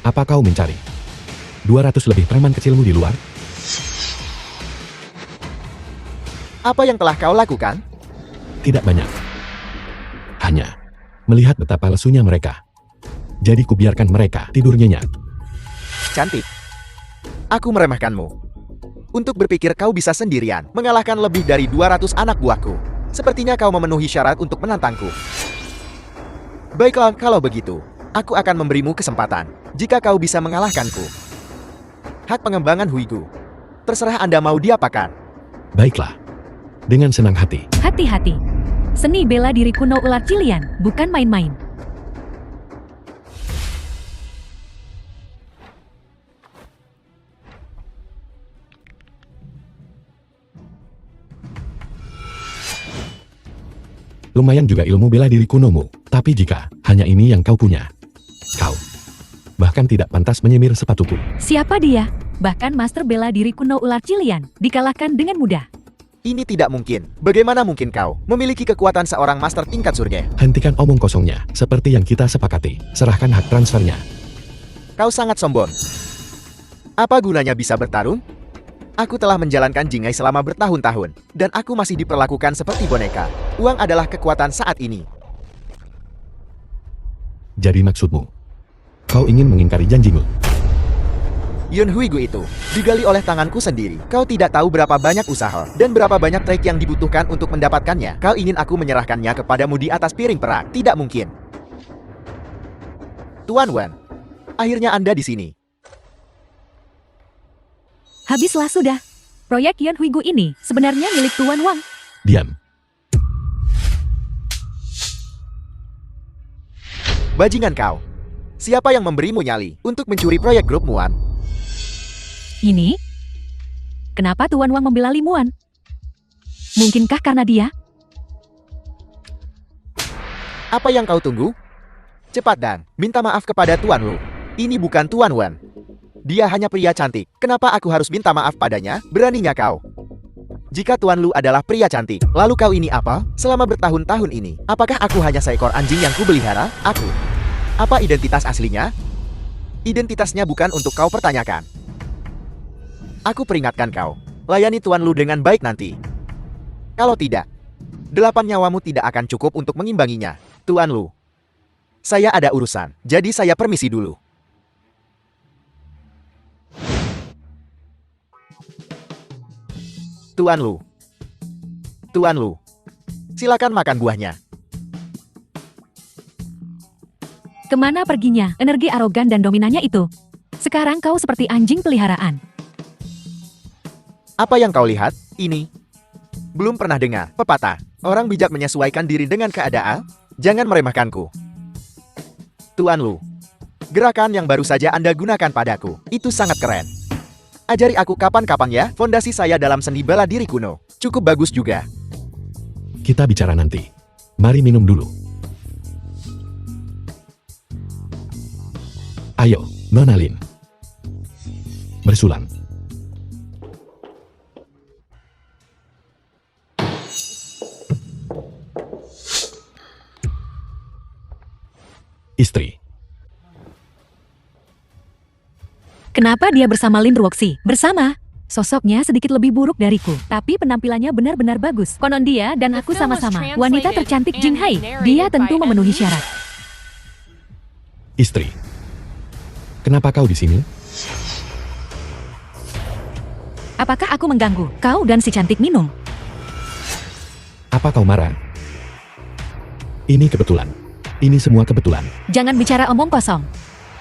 Apa kau mencari 200 lebih preman kecilmu di luar? Apa yang telah kau lakukan? Tidak banyak. Hanya melihat betapa lesunya mereka. Jadi kubiarkan mereka tidur nyenyak. Cantik. Aku meremehkanmu. Untuk berpikir kau bisa sendirian mengalahkan lebih dari 200 anak buahku. Sepertinya kau memenuhi syarat untuk menantangku. Baiklah, kalau begitu, aku akan memberimu kesempatan. Jika kau bisa mengalahkanku. Hak pengembangan Huigu. Terserah Anda mau diapakan. Baiklah. Dengan senang hati. Hati-hati. Seni bela diri kuno ular cilian, bukan main-main. Lumayan juga ilmu bela diri kunomu. Tapi jika hanya ini yang kau punya, kau bahkan tidak pantas menyemir sepatuku. Siapa dia? Bahkan master bela diri kuno ular cilian dikalahkan dengan mudah. Ini tidak mungkin. Bagaimana mungkin kau memiliki kekuatan seorang master tingkat surga? Hentikan omong kosongnya. Seperti yang kita sepakati. Serahkan hak transfernya. Kau sangat sombong. Apa gunanya bisa bertarung? Aku telah menjalankan Jinghai selama bertahun-tahun, dan aku masih diperlakukan seperti boneka. Uang adalah kekuatan saat ini. Jadi maksudmu, kau ingin mengingkari janjimu? Yun Huigu itu digali oleh tanganku sendiri. Kau tidak tahu berapa banyak usaha dan berapa banyak trik yang dibutuhkan untuk mendapatkannya. Kau ingin aku menyerahkannya kepadamu di atas piring perak? Tidak mungkin. Tuan Wan, akhirnya Anda di sini. Habislah sudah. Proyek Yan Huigu ini sebenarnya milik Tuan Wang. Diam. Bajingan kau. Siapa yang memberimu nyali untuk mencuri proyek grup Muan? Ini? Kenapa Tuan Wang membela Limuan? Mungkinkah karena dia? Apa yang kau tunggu? Cepat dan minta maaf kepada Tuan Lu. Ini bukan Tuan Wan. Dia hanya pria cantik. Kenapa aku harus minta maaf padanya? Beraninya kau. Jika Tuan Lu adalah pria cantik, lalu kau ini apa? Selama bertahun-tahun ini, apakah aku hanya seekor anjing yang kubelihara? Aku. Apa identitas aslinya? Identitasnya bukan untuk kau pertanyakan. Aku peringatkan kau, layani Tuan Lu dengan baik nanti. Kalau tidak, 8 nyawamu tidak akan cukup untuk mengimbanginya. Tuan Lu, saya ada urusan, jadi saya permisi dulu. Tuan Lu. Tuan Lu, silakan makan buahnya. Kemana perginya energi arogan dan dominannya itu? Sekarang kau seperti anjing peliharaan. Apa yang kau lihat? Ini. Belum pernah dengar pepatah, orang bijak menyesuaikan diri dengan keadaan? Jangan meremehkanku. Tuan Lu, gerakan yang baru saja Anda gunakan padaku, itu sangat keren. Ajari aku kapan-kapan ya, fondasi saya dalam seni bela diri kuno. Cukup bagus juga. Kita bicara nanti. Mari minum dulu. Ayo, Nona Lin. Bersulang. Istri. Kenapa dia bersama Lin Ruoxi? Bersama? Sosoknya sedikit lebih buruk dariku, tapi penampilannya benar-benar bagus. Konon dia dan aku sama-sama wanita tercantik Jinghai. Dia tentu memenuhi syarat. Istri. Kenapa kau di sini? Apakah aku mengganggu? Kau dan si cantik minum. Apa kau marah? Ini kebetulan. Ini semua kebetulan. Jangan bicara omong kosong.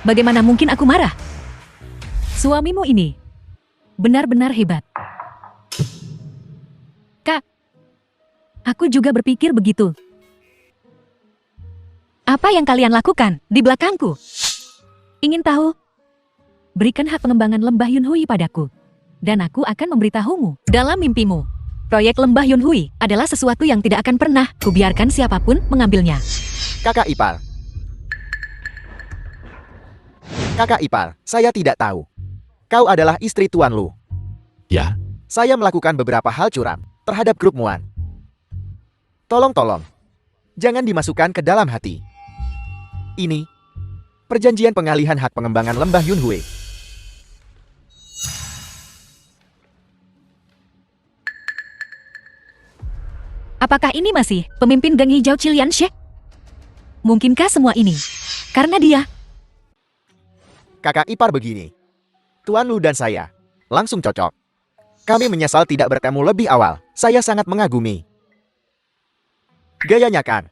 Bagaimana mungkin aku marah? Suamimu ini benar-benar hebat. Kak, aku juga berpikir begitu. Apa yang kalian lakukan di belakangku? Ingin tahu? Berikan hak pengembangan Lembah Yunhui padaku. Dan aku akan memberitahumu dalam mimpimu. Proyek Lembah Yunhui adalah sesuatu yang tidak akan pernah kubiarkan siapapun mengambilnya. Kakak ipar. Kakak ipar, saya tidak tahu. Kau adalah istri Tuan Lu. Ya, Saya melakukan beberapa hal curam terhadap grup Muan. Tolong, jangan dimasukkan ke dalam hati. Ini perjanjian pengalihan hak pengembangan Lembah Yunhui. Apakah ini masih pemimpin geng hijau Cilian Shek? Mungkinkah semua ini karena dia? Kakak ipar begini. Tuan Lu dan saya langsung cocok. Kami menyesal tidak bertemu lebih awal. Saya sangat mengagumi gayanya kan.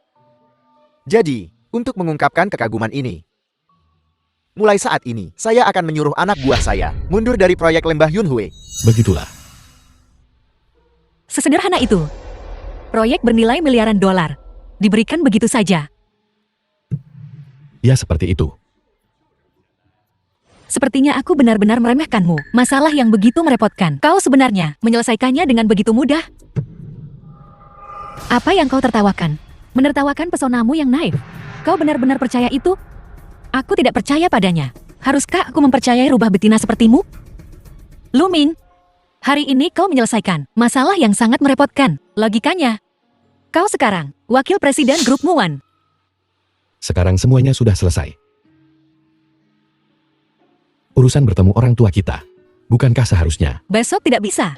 Jadi, untuk mengungkapkan kekaguman ini, mulai saat ini, saya akan menyuruh anak buah saya mundur dari proyek Lembah Yunhui. begitulah. Sesederhana itu. Proyek bernilai miliaran dolar. Diberikan begitu saja. Ya seperti itu. Sepertinya aku benar-benar meremehkanmu. Masalah yang begitu merepotkan. Kau sebenarnya menyelesaikannya dengan begitu mudah. Apa yang kau tertawakan? Menertawakan pesonamu yang naif. Kau benar-benar percaya itu? Aku tidak percaya padanya. Haruskah aku mempercayai rubah betina sepertimu? Luming, hari ini kau menyelesaikan masalah yang sangat merepotkan. Logikanya, kau sekarang wakil presiden grup Muan. Sekarang semuanya sudah selesai. Urusan bertemu orang tua kita. Bukankah seharusnya? Besok tidak bisa.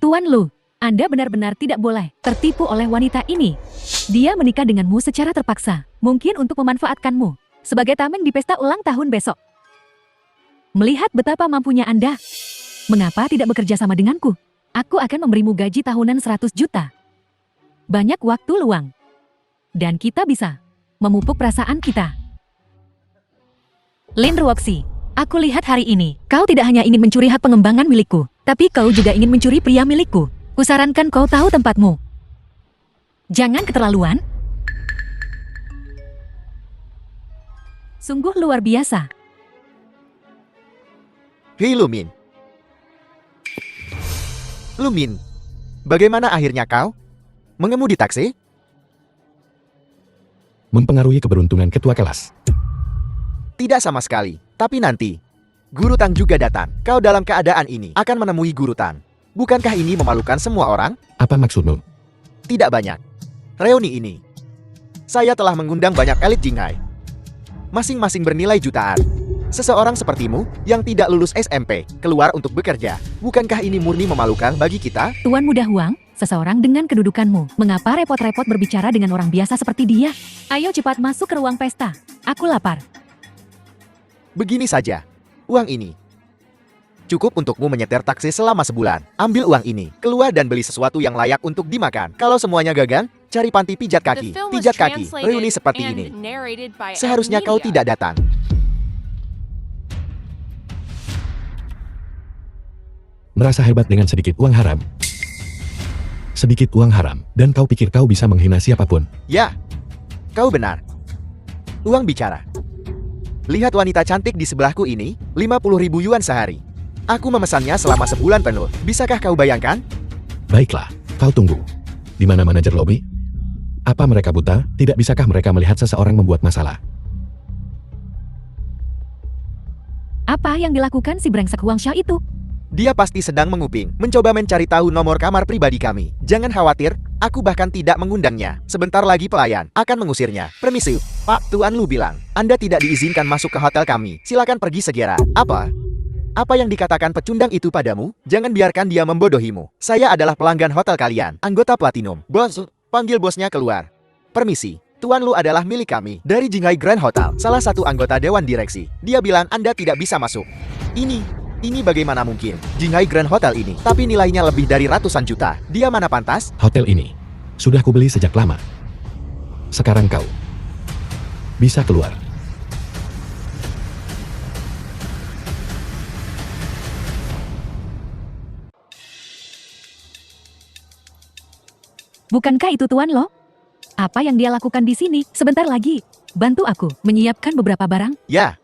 Tuan Lu, Anda benar-benar tidak boleh tertipu oleh wanita ini. Dia menikah denganmu secara terpaksa, mungkin untuk memanfaatkanmu sebagai tameng di pesta ulang tahun besok. Melihat betapa mampunya Anda, mengapa tidak bekerja sama denganku? Aku akan memberimu gaji tahunan 100 juta. Banyak waktu luang. Dan kita bisa memupuk perasaan kita. Lin Ruoxi, aku lihat hari ini, kau tidak hanya ingin mencuri hak pengembangan milikku, tapi kau juga ingin mencuri pria milikku. Kusarankan kau tahu tempatmu. Jangan keterlaluan. Sungguh luar biasa. Hei Lumin. Lumin, bagaimana akhirnya kau mengemudi taksi? Mempengaruhi keberuntungan ketua kelas. Tidak sama sekali, tapi nanti Guru Tang juga datang. Kau dalam keadaan ini akan menemui Guru Tang. Bukankah ini memalukan semua orang? Apa maksudmu? Tidak banyak. Reuni ini, saya telah mengundang banyak elit Jinghai. Masing-masing bernilai jutaan. Seseorang sepertimu yang tidak lulus SMP keluar untuk bekerja. Bukankah ini murni memalukan bagi kita? Tuan Muda Huang, seseorang dengan kedudukanmu, mengapa repot-repot berbicara dengan orang biasa seperti dia? Ayo cepat masuk ke ruang pesta. Aku lapar. Begini saja, uang ini cukup untukmu menyetir taksi selama sebulan. Ambil uang ini, keluar dan beli sesuatu yang layak untuk dimakan. Kalau semuanya gagal, cari panti pijat kaki. Pijat kaki, reuni seperti ini. Seharusnya kau tidak datang. Merasa hebat dengan sedikit uang haram. Sedikit uang haram, dan kau pikir kau bisa menghina siapapun. Ya, kau benar. Uang bicara. Lihat wanita cantik di sebelahku ini, 50.000 yuan sehari. Aku memesannya selama sebulan penuh. Bisakah kau bayangkan? Baiklah, kau tunggu. Di mana manajer lobi? Apa mereka buta? Tidak bisakah mereka melihat seseorang membuat masalah? Apa yang dilakukan si brengsek Huang Xiao itu? Dia pasti sedang menguping, mencoba mencari tahu nomor kamar pribadi kami. Jangan khawatir, aku bahkan tidak mengundangnya. Sebentar lagi pelayan akan mengusirnya. Permisi, Pak, Tuan Lu bilang, Anda tidak diizinkan masuk ke hotel kami. Silakan pergi segera. Apa? Apa yang dikatakan pecundang itu padamu? Jangan biarkan dia membodohimu. Saya adalah pelanggan hotel kalian, anggota Platinum. Bos, panggil bosnya keluar. Permisi, Tuan Lu adalah milik kami, dari Jinghai Grand Hotel, salah satu anggota Dewan Direksi. Dia bilang Anda tidak bisa masuk. Ini bagaimana mungkin? Jinghai Grand Hotel ini, tapi nilainya lebih dari ratusan juta. Dia mana pantas? Hotel ini sudah kubeli sejak lama. Sekarang kau bisa keluar. Bukankah itu Tuan Lo? Apa yang dia lakukan di sini? Sebentar lagi, bantu aku menyiapkan beberapa barang. Ya.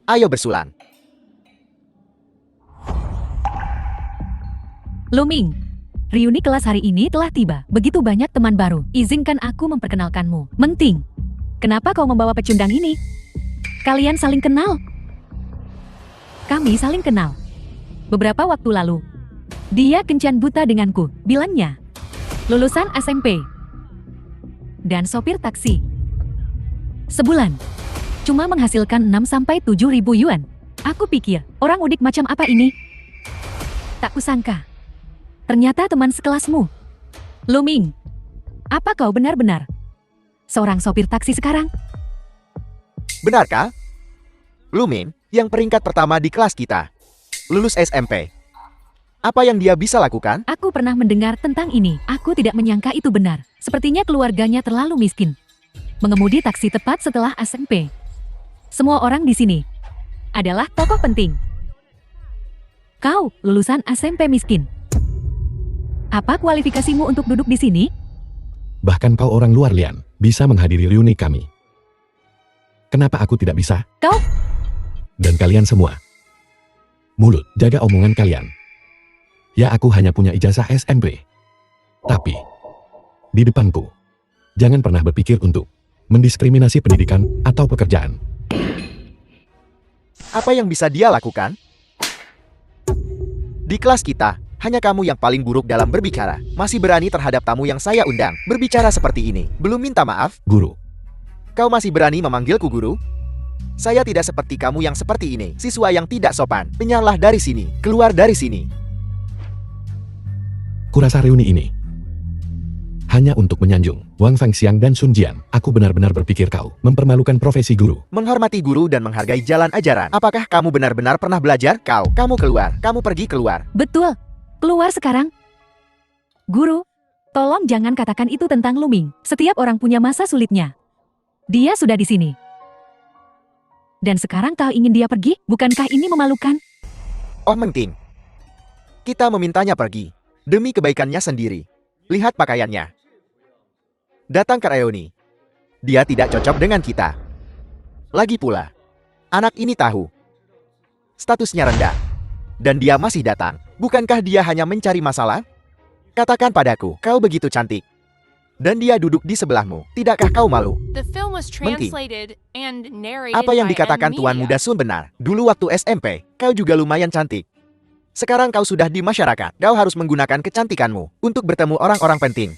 Ayo bersulan. Luming, reuni kelas hari ini telah tiba. Begitu banyak teman baru. Izinkan aku memperkenalkanmu. Menting, kenapa kau membawa pecundang ini? Kalian saling kenal? Kami saling kenal. Beberapa waktu lalu, dia kencan buta denganku, bilangnya. Lulusan SMP. Dan sopir taksi. Sebulan. Cuma menghasilkan 6-7 ribu yuan. Aku pikir, orang udik macam apa ini? Tak kusangka. Ternyata teman sekelasmu. Luming, apa kau benar-benar seorang sopir taksi sekarang? Benarkah? Lumin, yang peringkat pertama di kelas kita, lulus SMP. Apa yang dia bisa lakukan? Aku pernah mendengar tentang ini. Aku tidak menyangka itu benar. Sepertinya keluarganya terlalu miskin. Mengemudi taksi tepat setelah SMP. Semua orang di sini adalah tokoh penting. Kau lulusan SMP miskin. Apa kualifikasimu untuk duduk di sini? Bahkan kau orang luar Lian, bisa menghadiri reuni kami. Kenapa aku tidak bisa? Kau? Dan kalian semua. Mulut, jaga omongan kalian. Ya aku hanya punya ijazah SMP. Tapi, di depanku, jangan pernah berpikir untuk mendiskriminasi pendidikan atau pekerjaan. Apa yang bisa dia lakukan? Di kelas kita, hanya kamu yang paling buruk dalam berbicara. Masih berani terhadap tamu yang saya undang. Berbicara seperti ini. Belum minta maaf? Guru, Kau masih berani memanggilku guru? Saya tidak seperti kamu yang seperti ini, siswa yang tidak sopan. Penyalahlah dari sini, keluar dari sini. Kurasa reuni ini hanya untuk menyanjung Wang Fengxiang dan Sun Jian. Aku benar-benar berpikir kau mempermalukan profesi guru. Menghormati guru dan menghargai jalan ajaran. Apakah kamu benar-benar pernah belajar? Kamu keluar. Kamu pergi keluar. Betul. Keluar sekarang. Guru, tolong jangan katakan itu tentang Lu Ming. Setiap orang punya masa sulitnya. Dia sudah di sini. Dan sekarang kau ingin dia pergi? Bukankah ini memalukan? Oh Mengting. Kita memintanya pergi. Demi kebaikannya sendiri. Lihat pakaiannya. Datang ke reuni. Dia tidak cocok dengan kita. Lagi pula, anak ini tahu. Statusnya rendah. Dan dia masih datang. Bukankah dia hanya mencari masalah? Katakan padaku, kau begitu cantik. Dan dia duduk di sebelahmu. Tidakkah kau malu? The film was Mengking. translated and narrated Apa yang by dikatakan M Tuan Media. Muda Sun benar. Dulu waktu SMP, kau juga lumayan cantik. Sekarang kau sudah di masyarakat. Kau harus menggunakan kecantikanmu untuk bertemu orang-orang penting.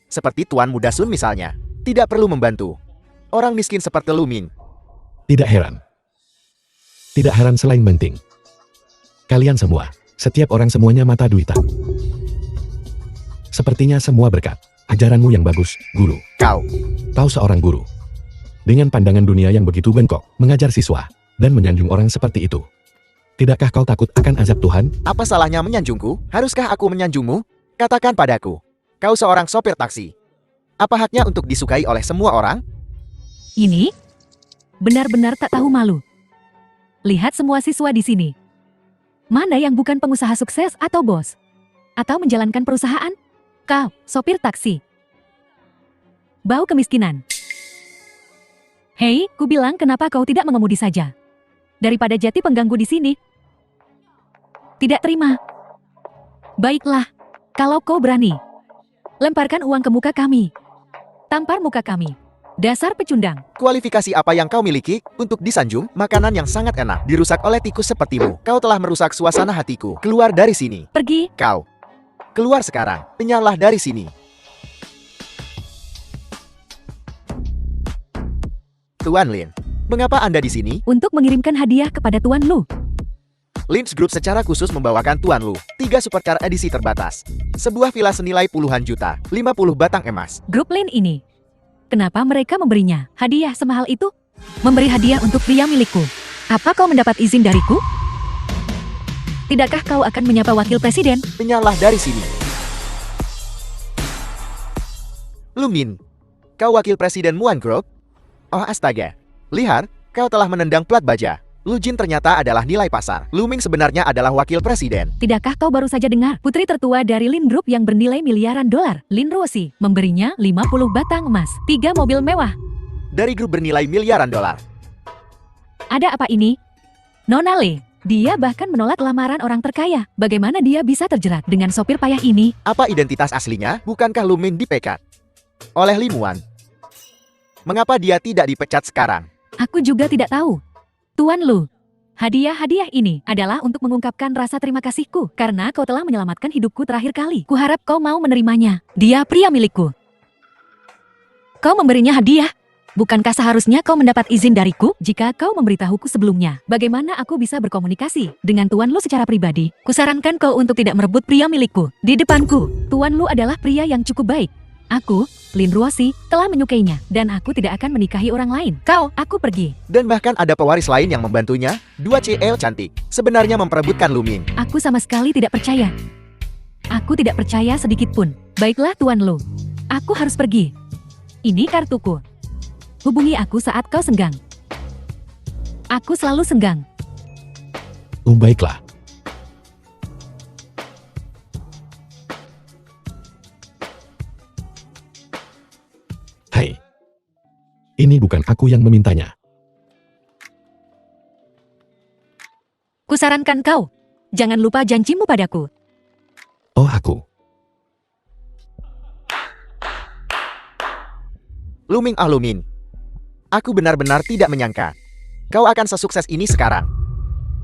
Seperti Tuan Muda Sun misalnya. Tidak perlu membantu orang miskin seperti Lu Ming. Tidak heran. Tidak heran selain penting. Kalian semua, setiap orang semuanya mata duitan. Sepertinya semua berkat ajaranmu yang bagus, guru. Kau seorang guru. Dengan pandangan dunia yang begitu bengkok, mengajar siswa, dan menyanjung orang seperti itu. Tidakkah kau takut akan azab Tuhan? Apa salahnya menyanjungku? Haruskah aku menyanjungmu? Katakan padaku. Kau seorang sopir taksi. Apa haknya untuk disukai oleh semua orang? Ini benar-benar tak tahu malu. Lihat semua siswa di sini. Mana yang bukan pengusaha sukses atau bos? Atau menjalankan perusahaan? Kau, sopir taksi. Bau kemiskinan. Hei, ku bilang kenapa kau tidak mengemudi saja? Daripada jati pengganggu di sini. Tidak terima. Baiklah, kalau kau berani. Lemparkan uang ke muka kami. Tampar muka kami. Dasar pecundang. Kualifikasi apa yang kau miliki untuk disanjung? Makanan yang sangat enak dirusak oleh tikus sepertimu. Kau telah merusak suasana hatiku. Keluar dari sini. Pergi. Kau. Keluar sekarang. Penyalahlah dari sini. Tuan Lin, mengapa Anda di sini? Untuk mengirimkan hadiah kepada Tuan Lu. Lin's Group secara khusus membawakan Tuan Lu 3 supercar edisi terbatas. Sebuah villa senilai puluhan juta, 50 batang emas. Grup Lin ini. Kenapa mereka memberinya hadiah semahal itu? Memberi hadiah untuk pria milikku. Apa kau mendapat izin dariku? Tidakkah kau akan menyapa wakil presiden? Penyalahlah dari sini. Lu Min, kau wakil presiden Muan Group? Oh astaga. Lihat, kau telah menendang plat baja. Lu Jin ternyata adalah nilai pasar. Lu Ming sebenarnya adalah wakil presiden. Tidakkah kau baru saja dengar? Putri tertua dari Lin Group yang bernilai miliaran dolar, Lin Ruosi, memberinya 50 batang emas, 3 mobil mewah. Dari grup bernilai miliaran dolar. Ada apa ini? Nona Le, dia bahkan menolak lamaran orang terkaya. Bagaimana dia bisa terjerat dengan sopir payah ini? Apa identitas aslinya? Bukankah Lu Min dipecat oleh Li Muan? Mengapa dia tidak dipecat sekarang? Aku juga tidak tahu. Tuan Lu, hadiah-hadiah ini adalah untuk mengungkapkan rasa terima kasihku karena kau telah menyelamatkan hidupku terakhir kali. Kuharap kau mau menerimanya. Dia pria milikku. Kau memberinya hadiah. Bukankah seharusnya kau mendapat izin dariku jika kau memberitahuku sebelumnya? Bagaimana aku bisa berkomunikasi dengan Tuan Lu secara pribadi? Kusarankan kau untuk tidak merebut pria milikku di depanku. Tuan Lu adalah pria yang cukup baik. Aku, Lin Ruosi, telah menyukainya dan aku tidak akan menikahi orang lain. Aku pergi. Dan bahkan ada pewaris lain yang membantunya, 2 CL cantik. Sebenarnya memperebutkan Lu Min. Aku sama sekali tidak percaya. Aku tidak percaya sedikit pun. Baiklah Tuan Lu. Aku harus pergi. Ini kartuku. Hubungi aku saat kau senggang. Aku selalu senggang. Baiklah. Hai. Ini bukan aku yang memintanya. Kusarankan kau. Jangan lupa janjimu padaku. Oh aku. Lu Ming Lu Min. Aku benar-benar tidak menyangka kau akan sesukses ini sekarang.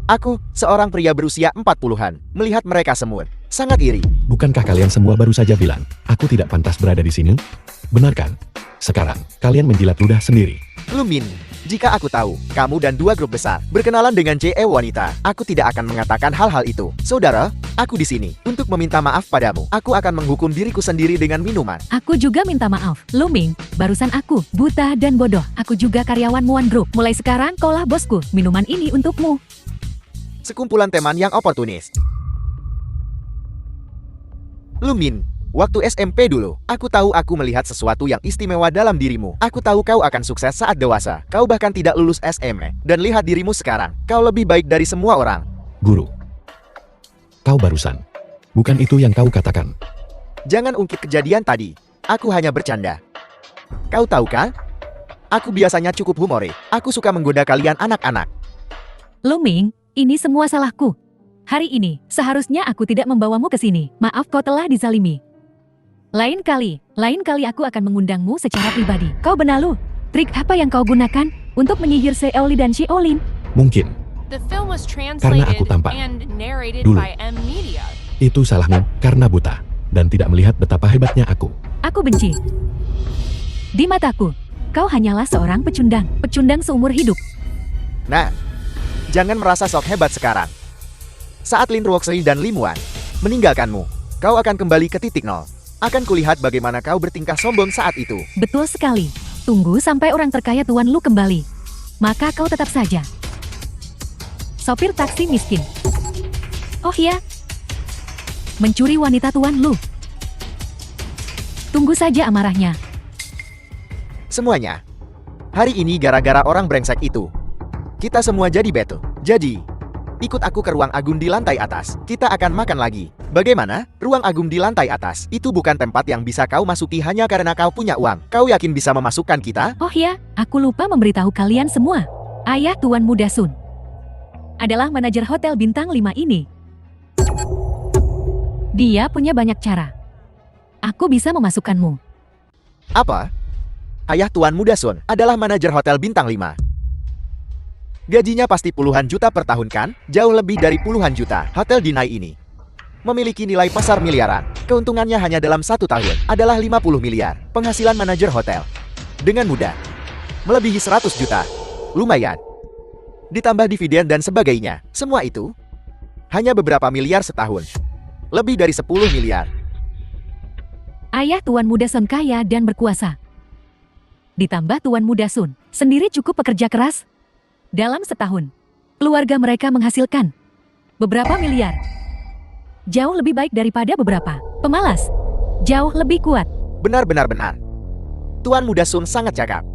Aku, seorang pria berusia 40-an, melihat mereka semua. Sangat iri. Bukankah kalian semua baru saja bilang, aku tidak pantas berada di sini? Benar kan? Sekarang, kalian menjilat ludah sendiri. Lumin, jika aku tahu, kamu dan dua grup besar berkenalan dengan JE wanita, aku tidak akan mengatakan hal-hal itu. Saudara, aku di sini untuk meminta maaf padamu. Aku akan menghukum diriku sendiri dengan minuman. Aku juga minta maaf. Luming, barusan aku buta dan bodoh. Aku juga karyawan Muan Group. Mulai sekarang kaulah bosku. Minuman ini untukmu. Sekumpulan teman yang oportunis. Lumin, waktu SMP dulu, aku tahu aku melihat sesuatu yang istimewa dalam dirimu. Aku tahu kau akan sukses saat dewasa. Kau bahkan tidak lulus SMA. Dan lihat dirimu sekarang. Kau lebih baik dari semua orang. Guru. Kau barusan. Bukan itu yang kau katakan. Jangan ungkit kejadian tadi. Aku hanya bercanda. Kau tahu kan? Aku biasanya cukup humoris. Aku suka menggoda kalian anak-anak. Luming, ini semua salahku. Hari ini, seharusnya aku tidak membawamu ke sini. Maaf kau telah dizalimi. Lain kali aku akan mengundangmu secara pribadi. Kau benalu. Trik apa yang kau gunakan untuk menyihir Seoli dan Xiaolin? Mungkin. The film was Karena aku translated tampan. and narrated Dulu. by M Media. Itu salahmu karena buta. Dan tidak melihat betapa hebatnya aku. Aku benci. Di mataku, kau hanyalah seorang pecundang. Pecundang seumur hidup. Nah, jangan merasa sok hebat sekarang. Saat Lin Ruoxi dan Limuan meninggalkanmu, kau akan kembali ke titik nol. Akan kulihat bagaimana kau bertingkah sombong saat itu. Betul sekali. Tunggu sampai orang terkaya Tuan Lu kembali. Maka kau tetap saja sopir taksi miskin. Oh ya, mencuri wanita Tuan Lu. Tunggu saja amarahnya. Semuanya. Hari ini gara-gara orang brengsek itu. Kita semua jadi betul. Jadi, ikut aku ke ruang agung di lantai atas. Kita akan makan lagi. Bagaimana? Ruang agung di lantai atas. Itu bukan tempat yang bisa kau masuki hanya karena kau punya uang. Kau yakin bisa memasukkan kita? Oh ya, aku lupa memberitahu kalian semua. Ayah Tuan Muda Sun adalah manajer hotel bintang 5 ini. Dia punya banyak cara. Aku bisa memasukkanmu. Apa? Ayah Tuan Muda Sun adalah manajer hotel bintang 5. Gajinya pasti puluhan juta per tahun kan? Jauh lebih dari puluhan juta. Hotel Dinai ini memiliki nilai pasar miliaran. Keuntungannya hanya dalam 1 tahun adalah 50 miliar. Penghasilan manajer hotel dengan mudah melebihi 100 juta. Lumayan. Ditambah dividen dan sebagainya. Semua itu hanya beberapa miliar setahun. Lebih dari 10 miliar. Ayah Tuan Muda Sun kaya dan berkuasa. Ditambah Tuan Muda Sun sendiri cukup pekerja keras. Dalam setahun, keluarga mereka menghasilkan beberapa miliar. Jauh lebih baik daripada beberapa pemalas. Jauh lebih kuat. Benar-benar benar. Tuan Muda Sun sangat cakap.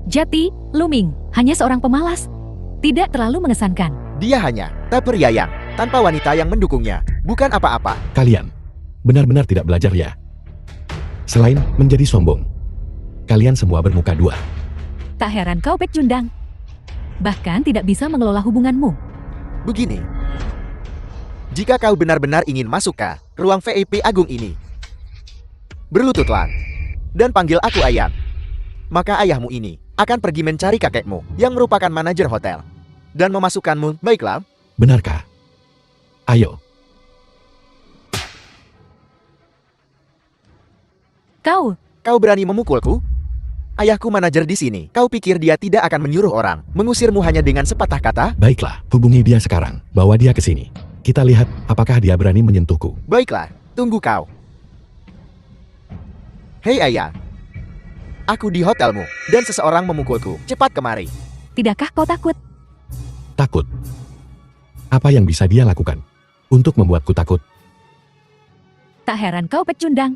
Jati, Luming, hanya seorang pemalas. Tidak terlalu mengesankan. Dia hanya taperiayang tanpa wanita yang mendukungnya. Bukan apa-apa. Kalian benar-benar tidak belajar ya. Selain menjadi sombong, kalian semua bermuka dua. Tak heran kau pecundang. Bahkan tidak bisa mengelola hubunganmu. Begini. Jika kau benar-benar ingin masuk ke ruang VIP agung ini, berlututlah dan panggil aku ayam. Maka ayahmu ini akan pergi mencari kakekmu yang merupakan manajer hotel dan memasukkanmu, baiklah? Benarkah? Ayo. Kau berani memukulku? Ayahku manajer di sini. Kau pikir dia tidak akan menyuruh orang mengusirmu hanya dengan sepatah kata? Baiklah, hubungi dia sekarang. Bawa dia ke sini. Kita lihat apakah dia berani menyentuhku. Baiklah, tunggu kau. Hei ayah. Aku di hotelmu dan seseorang memukulku. Cepat kemari. Tidakkah kau takut? Takut? Apa yang bisa dia lakukan untuk membuatku takut? Tak heran kau pecundang.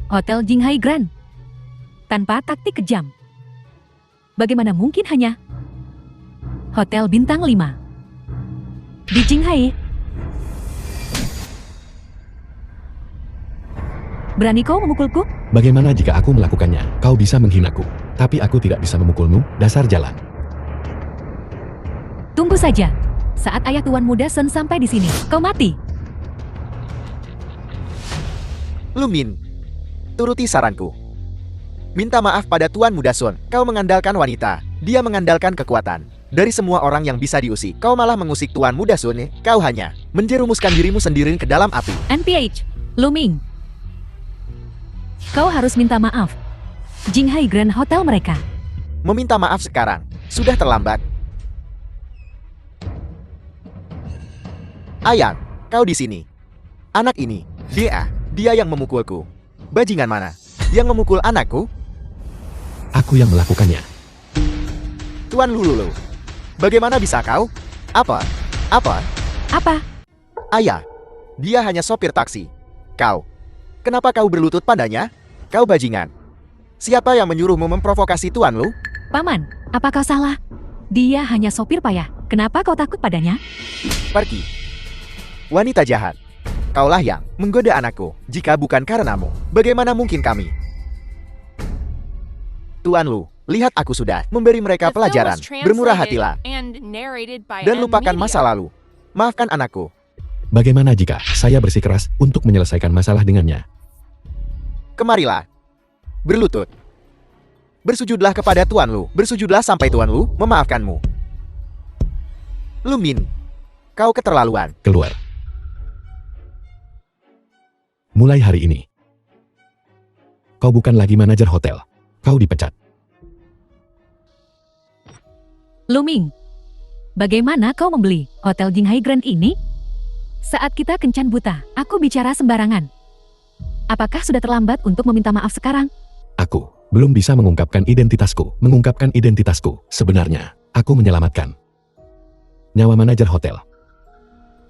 Hotel Jinghai Grand. Tanpa taktik kejam. Bagaimana mungkin hanya Hotel Bintang 5 di Jinghai? Berani kau memukulku? Bagaimana jika aku melakukannya? Kau bisa menghinaku, tapi aku tidak bisa memukulmu, dasar jalan. Tunggu saja. Saat ayah Tuan Muda Sun sampai di sini, kau mati. Lumin, turuti saranku. Minta maaf pada Tuan Muda Sun. Kau mengandalkan wanita. Dia mengandalkan kekuatan. Dari semua orang yang bisa diusik, kau malah mengusik Tuan Muda Sun. Kau hanya menjerumuskan dirimu sendiri ke dalam api. NPH, Luming. Kau harus minta maaf. Jinghai Grand Hotel mereka. Meminta maaf sekarang sudah terlambat. Ayang, kau di sini. Anak ini, dia yang memukulku. Bajingan mana? Yang memukul anakku? Aku yang melakukannya. Tuan Lulu. Bagaimana bisa kau? Apa? Apa? Ayah, dia hanya sopir taksi. Kau, kenapa kau berlutut padanya? Kau bajingan. Siapa yang menyuruhmu memprovokasi Tuan Lu? Paman, apa kau salah? Dia hanya sopir payah. Kenapa kau takut padanya? Pergi. Wanita jahat. Kaulah yang menggoda anakku. Jika bukan karenamu, bagaimana mungkin kami? Tuan Lu, lihat aku sudah memberi mereka The film was pelajaran. Bermurah hatilah. translated and narrated by Dan M lupakan Media. masa lalu. Maafkan anakku. Bagaimana jika saya bersikeras untuk menyelesaikan masalah dengannya? Kemarilah. Berlutut. Bersujudlah kepada Tuan Lu. Bersujudlah sampai Tuan Lu memaafkanmu. Lumin, kau keterlaluan. Keluar. Mulai hari ini, kau bukan lagi manajer hotel. Kau dipecat. Luming, bagaimana kau membeli Hotel Jinghai Grand ini? Saat kita kencan buta, aku bicara sembarangan. Apakah sudah terlambat untuk meminta maaf sekarang? Aku belum bisa mengungkapkan identitasku. Sebenarnya, aku menyelamatkan nyawa manajer hotel.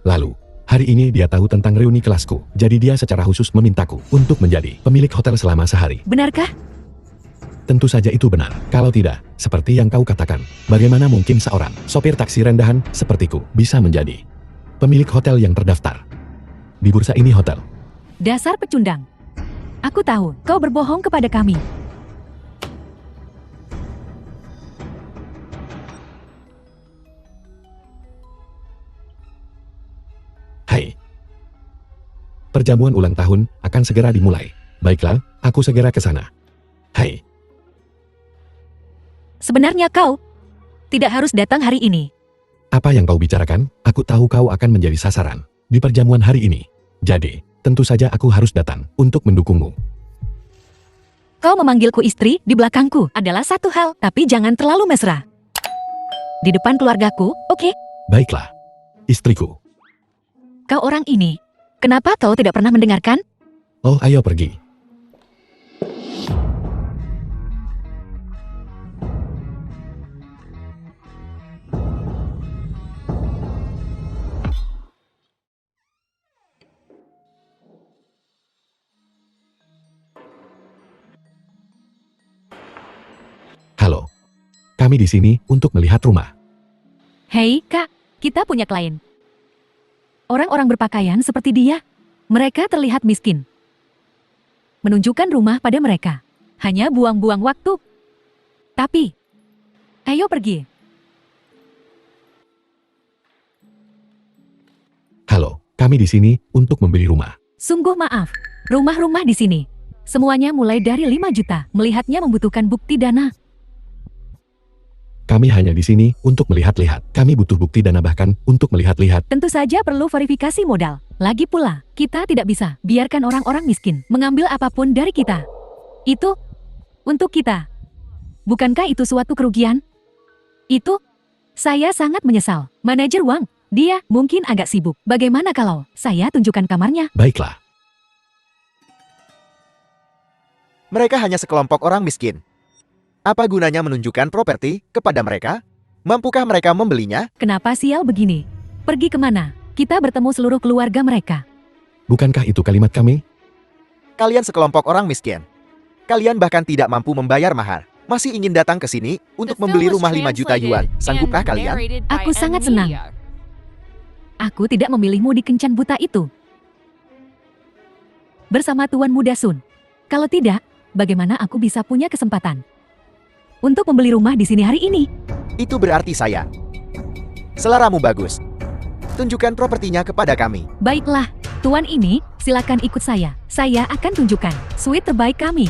Lalu, hari ini dia tahu tentang reuni kelasku, jadi dia secara khusus memintaku untuk menjadi pemilik hotel selama sehari. Benarkah? Tentu saja itu benar. Kalau tidak, seperti yang kau katakan, bagaimana mungkin seorang sopir taksi rendahan sepertiku bisa menjadi pemilik hotel yang terdaftar di bursa ini hotel? Dasar pecundang. Aku tahu, kau berbohong kepada kami. Hai. Perjamuan ulang tahun akan segera dimulai. Baiklah, aku segera ke sana. Hai. Sebenarnya kau tidak harus datang hari ini. Apa yang kau bicarakan? Aku tahu kau akan menjadi sasaran di perjamuan hari ini. Jadi, tentu saja aku harus datang untuk mendukungmu. Kau memanggilku istri di belakangku adalah satu hal, tapi jangan terlalu mesra. Di depan keluargaku, oke? Baiklah, istriku. Kau orang ini, kenapa kau tidak pernah mendengarkan? Oh, ayo pergi. Halo. Kami di sini untuk melihat rumah. Hei, Kak, kita punya klien. Orang-orang berpakaian seperti dia. Mereka terlihat miskin. Menunjukkan rumah pada mereka. Hanya buang-buang waktu. Tapi, ayo pergi. Halo, kami di sini untuk membeli rumah. Sungguh maaf, rumah-rumah di sini. Semuanya mulai dari 5 juta. Melihatnya membutuhkan bukti dana. Kami hanya di sini untuk melihat-lihat. Kami butuh bukti dana bahkan untuk melihat-lihat. Tentu saja perlu verifikasi modal. Lagi pula, kita tidak bisa biarkan orang-orang miskin mengambil apapun dari kita. Itu untuk kita. Bukankah itu suatu kerugian? Itu, saya sangat menyesal. Manajer Wang, dia mungkin agak sibuk. Bagaimana kalau saya tunjukkan kamarnya? Baiklah, Mereka hanya sekelompok orang miskin. Apa gunanya menunjukkan properti kepada mereka? Mampukah mereka membelinya? Kenapa sial begini? Pergi kemana? Kita bertemu seluruh keluarga mereka. bukankah itu kalimat kami? Kalian sekelompok orang miskin. Kalian bahkan tidak mampu membayar mahar. Masih ingin datang ke sini untuk The film membeli was rumah 5 juta yuan. translated Sanggupkah and kalian? narrated by Aku M sangat senang. Media. Aku tidak memilihmu di kencan buta itu. Bersama Tuan Muda Sun. Kalau tidak, bagaimana aku bisa punya kesempatan untuk membeli rumah di sini hari ini? Itu berarti saya. Seleramu bagus. Tunjukkan propertinya kepada kami. Baiklah, Tuan ini, silakan ikut saya. Saya akan tunjukkan suite terbaik kami.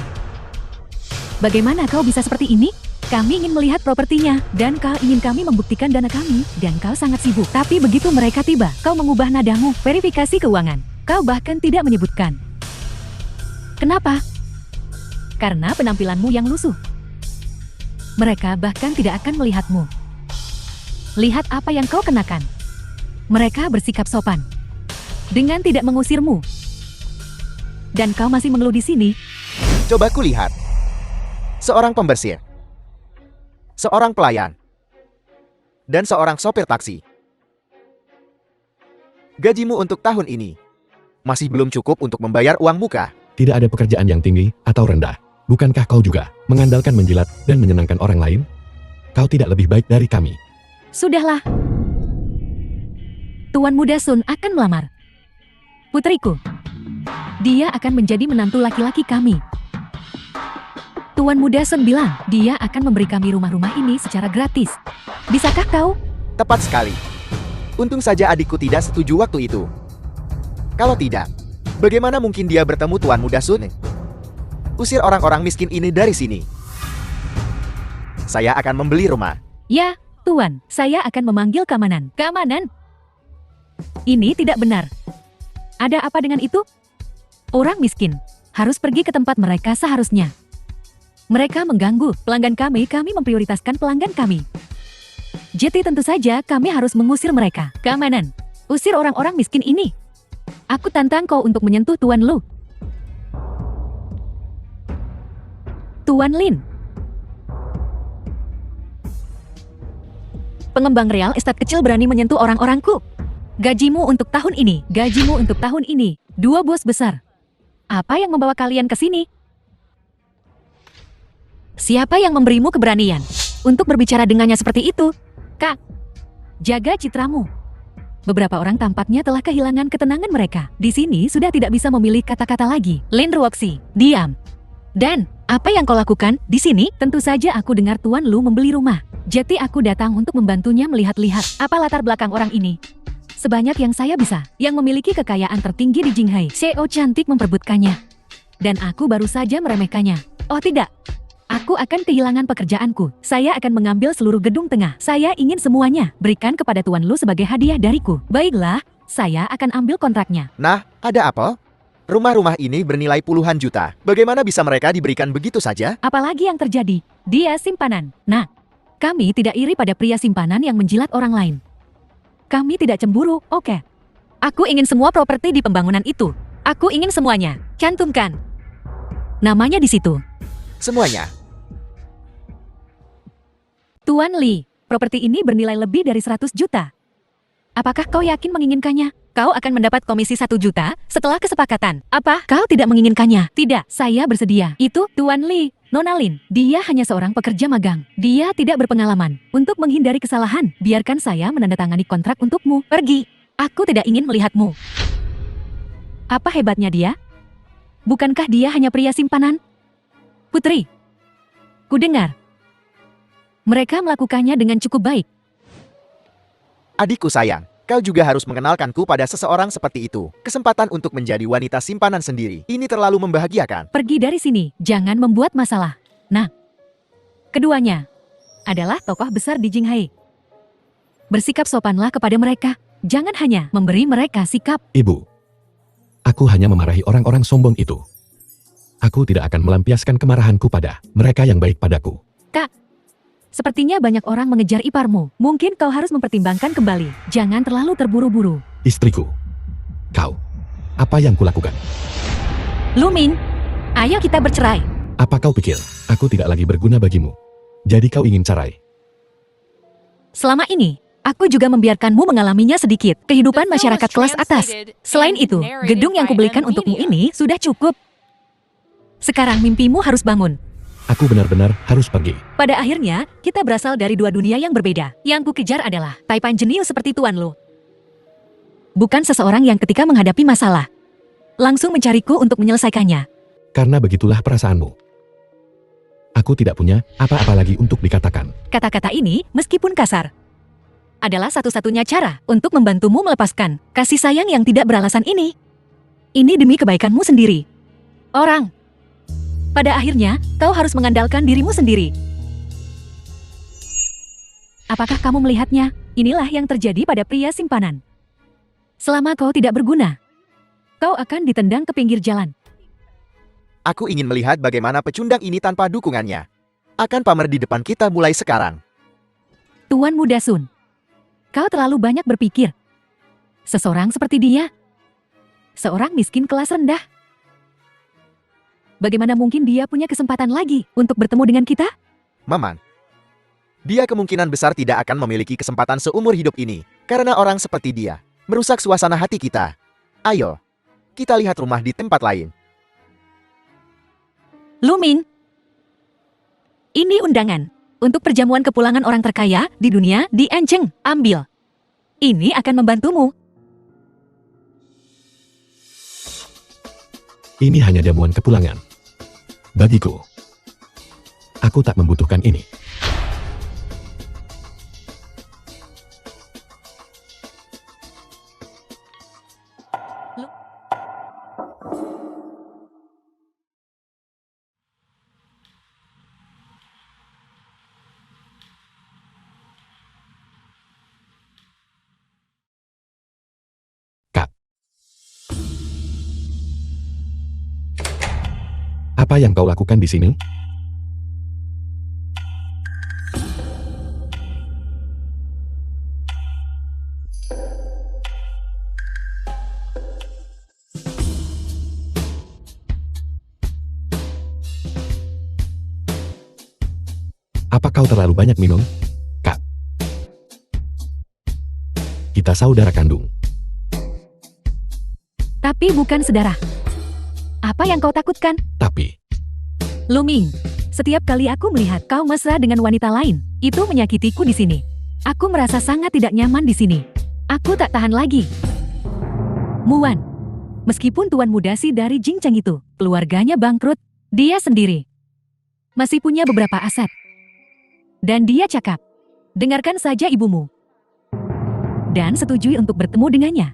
Bagaimana kau bisa seperti ini? Kami ingin melihat propertinya, dan kau ingin kami membuktikan dana kami, dan kau sangat sibuk. Tapi begitu mereka tiba, kau mengubah nadamu, verifikasi keuangan. Kau bahkan tidak menyebutkan. Kenapa? karena penampilanmu yang lusuh. Mereka bahkan tidak akan melihatmu. Lihat apa yang kau kenakan. Mereka bersikap sopan dengan tidak mengusirmu. Dan kau masih mengeluh di sini. Coba kulihat. Seorang pembersih, seorang pelayan, dan seorang sopir taksi. Gajimu untuk tahun ini masih belum cukup untuk membayar uang muka. Tidak ada pekerjaan yang tinggi atau rendah. Bukankah kau juga mengandalkan menjilat dan menyenangkan orang lain? Kau tidak lebih baik dari kami. Sudahlah. Tuan Muda Sun akan melamar putriku. Dia akan menjadi menantu laki-laki kami. Tuan Muda Sun bilang dia akan memberi kami rumah-rumah ini secara gratis. Bisakah kau? Tepat sekali. Untung saja adikku tidak setuju waktu itu. Kalau tidak, bagaimana mungkin dia bertemu Tuan Muda Sun? Usir orang-orang miskin ini dari sini. Saya akan membeli rumah. Ya, Tuan, saya akan memanggil keamanan. Keamanan? Ini tidak benar. Ada apa dengan itu? Orang miskin harus pergi ke tempat mereka seharusnya. Mereka mengganggu pelanggan kami memprioritaskan pelanggan kami. Jadi tentu saja kami harus mengusir mereka. Keamanan, usir orang-orang miskin ini. Aku tantang kau untuk menyentuh Tuan Lu. Tuan Lin. Pengembang real estate kecil berani menyentuh orang-orangku. Gajimu untuk tahun ini, gajimu untuk tahun ini. 2 bos besar. Apa yang membawa kalian ke sini? Siapa yang memberimu keberanian untuk berbicara dengannya seperti itu? Kak, jaga citramu. Beberapa orang tampaknya telah kehilangan ketenangan mereka. Di sini sudah tidak bisa memilih kata-kata lagi. Lin Ruoxi, diam. Dan, apa yang kau lakukan di sini? Tentu saja aku dengar Tuan Lu membeli rumah. Jadi aku datang untuk membantunya melihat-lihat apa latar belakang orang ini. Sebanyak yang saya bisa, yang memiliki kekayaan tertinggi di Jinghai. CEO cantik memperebutkannya. Dan aku baru saja meremehkannya. Oh tidak. Aku akan kehilangan pekerjaanku. Saya akan mengambil seluruh gedung tengah. Saya ingin semuanya. Berikan kepada Tuan Lu sebagai hadiah dariku. Baiklah, saya akan ambil kontraknya. Nah, ada apa? Rumah-rumah ini bernilai puluhan juta. Bagaimana bisa mereka diberikan begitu saja? Apalagi yang terjadi? Dia simpanan. Nah, kami tidak iri pada pria simpanan yang menjilat orang lain. Kami tidak cemburu, oke. Aku ingin semua properti di pembangunan itu. Aku ingin semuanya. Cantumkan namanya di situ. Semuanya. Tuan Li, properti ini bernilai lebih dari 100 juta. Apakah kau yakin menginginkannya? Kau akan mendapat komisi 1 juta setelah kesepakatan. Apa? Kau tidak menginginkannya? Tidak, saya bersedia. Itu Tuan Li, Nona Lin. Dia hanya seorang pekerja magang. Dia tidak berpengalaman. Untuk menghindari kesalahan, biarkan saya menandatangani kontrak untukmu. Pergi. Aku tidak ingin melihatmu. Apa hebatnya dia? Bukankah dia hanya pria simpanan? Putri, kudengar. Mereka melakukannya dengan cukup baik. Adikku sayang, kau juga harus mengenalkanku pada seseorang seperti itu. Kesempatan untuk menjadi wanita simpanan sendiri. Ini terlalu membahagiakan. Pergi dari sini, jangan membuat masalah. Nah, keduanya adalah tokoh besar di Jinghai. Bersikap sopanlah kepada mereka. Jangan hanya memberi mereka sikap. Ibu, aku hanya memarahi orang-orang sombong itu. Aku tidak akan melampiaskan kemarahanku pada mereka yang baik padaku. Kak, sepertinya banyak orang mengejar iparmu. Mungkin kau harus mempertimbangkan kembali. Jangan terlalu terburu-buru. Istriku, kau, apa yang kulakukan? Luming, ayo kita bercerai. Apa kau pikir aku tidak lagi berguna bagimu? Jadi kau ingin cerai? Selama ini, aku juga membiarkanmu mengalaminya sedikit. Kehidupan masyarakat kelas atas. Selain itu, gedung yang kubelikan untukmu ini sudah cukup. Sekarang mimpimu harus bangun. Aku benar-benar harus pergi. Pada akhirnya, kita berasal dari dua dunia yang berbeda. Yang kukejar adalah taipan jenius seperti Tuan Lu. Bukan seseorang yang ketika menghadapi masalah, langsung mencariku untuk menyelesaikannya. Karena begitulah perasaanmu. Aku tidak punya apa-apa lagi untuk dikatakan. Kata-kata ini, meskipun kasar, adalah satu-satunya cara untuk membantumu melepaskan kasih sayang yang tidak beralasan ini. Ini demi kebaikanmu sendiri. Orang. Pada akhirnya, kau harus mengandalkan dirimu sendiri. Apakah kamu melihatnya? Inilah yang terjadi pada pria simpanan. Selama kau tidak berguna, kau akan ditendang ke pinggir jalan. Aku ingin melihat bagaimana pecundang ini tanpa dukungannya. Akan pamer di depan kita mulai sekarang. Tuan Muda Sun, kau terlalu banyak berpikir. Seseorang seperti dia, seorang miskin kelas rendah. Bagaimana mungkin dia punya kesempatan lagi untuk bertemu dengan kita? Maman, dia kemungkinan besar tidak akan memiliki kesempatan seumur hidup ini. Karena orang seperti dia merusak suasana hati kita. Ayo, kita lihat rumah di tempat lain. Luming, ini undangan untuk perjamuan kepulangan orang terkaya di dunia di Encheng. Ambil. Ini akan membantumu. Ini hanya jamuan kepulangan. Bagiku, aku tak membutuhkan ini. Kak, apa yang kau lakukan di sini? Apa kau terlalu banyak minum, Kak? Kita saudara kandung. Tapi bukan saudara. Apa yang kau takutkan? Tapi, Luming, setiap kali aku melihat kau mesra dengan wanita lain, itu menyakitiku di sini. Aku merasa sangat tidak nyaman di sini. Aku tak tahan lagi. Muan, meskipun tuan muda si dari Jingcheng itu, keluarganya bangkrut, dia sendiri masih punya beberapa aset. Dan dia cakap, dengarkan saja ibumu. Dan setujui untuk bertemu dengannya.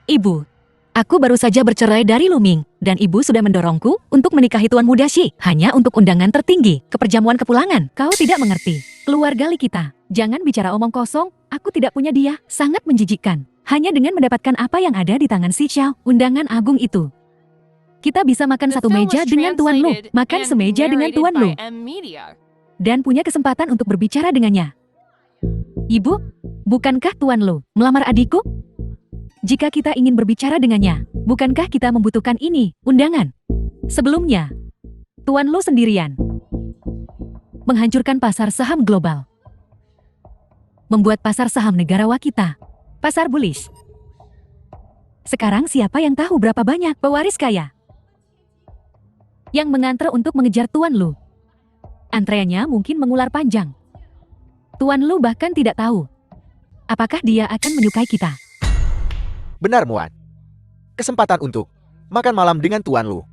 Ibu, aku baru saja bercerai dari Luming, dan ibu sudah mendorongku untuk menikahi Tuan Muda Shi, hanya untuk undangan tertinggi, ke perjamuan kepulangan. Kau tidak mengerti. Keluarga Li kita, jangan bicara omong kosong, aku tidak punya dia, sangat menjijikkan. Hanya dengan mendapatkan apa yang ada di tangan si Xiao, undangan agung itu. Kita bisa makan The satu film meja was dengan Tuan Lu, translated makan and semeja dengan narrated Tuan by Lu, M-Media. dan punya kesempatan untuk berbicara dengannya. Ibu, bukankah Tuan Lu melamar adikku? Jika kita ingin berbicara dengannya, bukankah kita membutuhkan ini, undangan? Sebelumnya, Tuan Lu sendirian menghancurkan pasar saham global. Membuat pasar saham negarawa kita, pasar bullish. Sekarang siapa yang tahu berapa banyak pewaris kaya yang mengantre untuk mengejar Tuan Lu? Antreannya mungkin mengular panjang. Tuan Lu bahkan tidak tahu apakah dia akan menyukai kita. Benar, Muan. Kesempatan untuk makan malam dengan Tuan Lu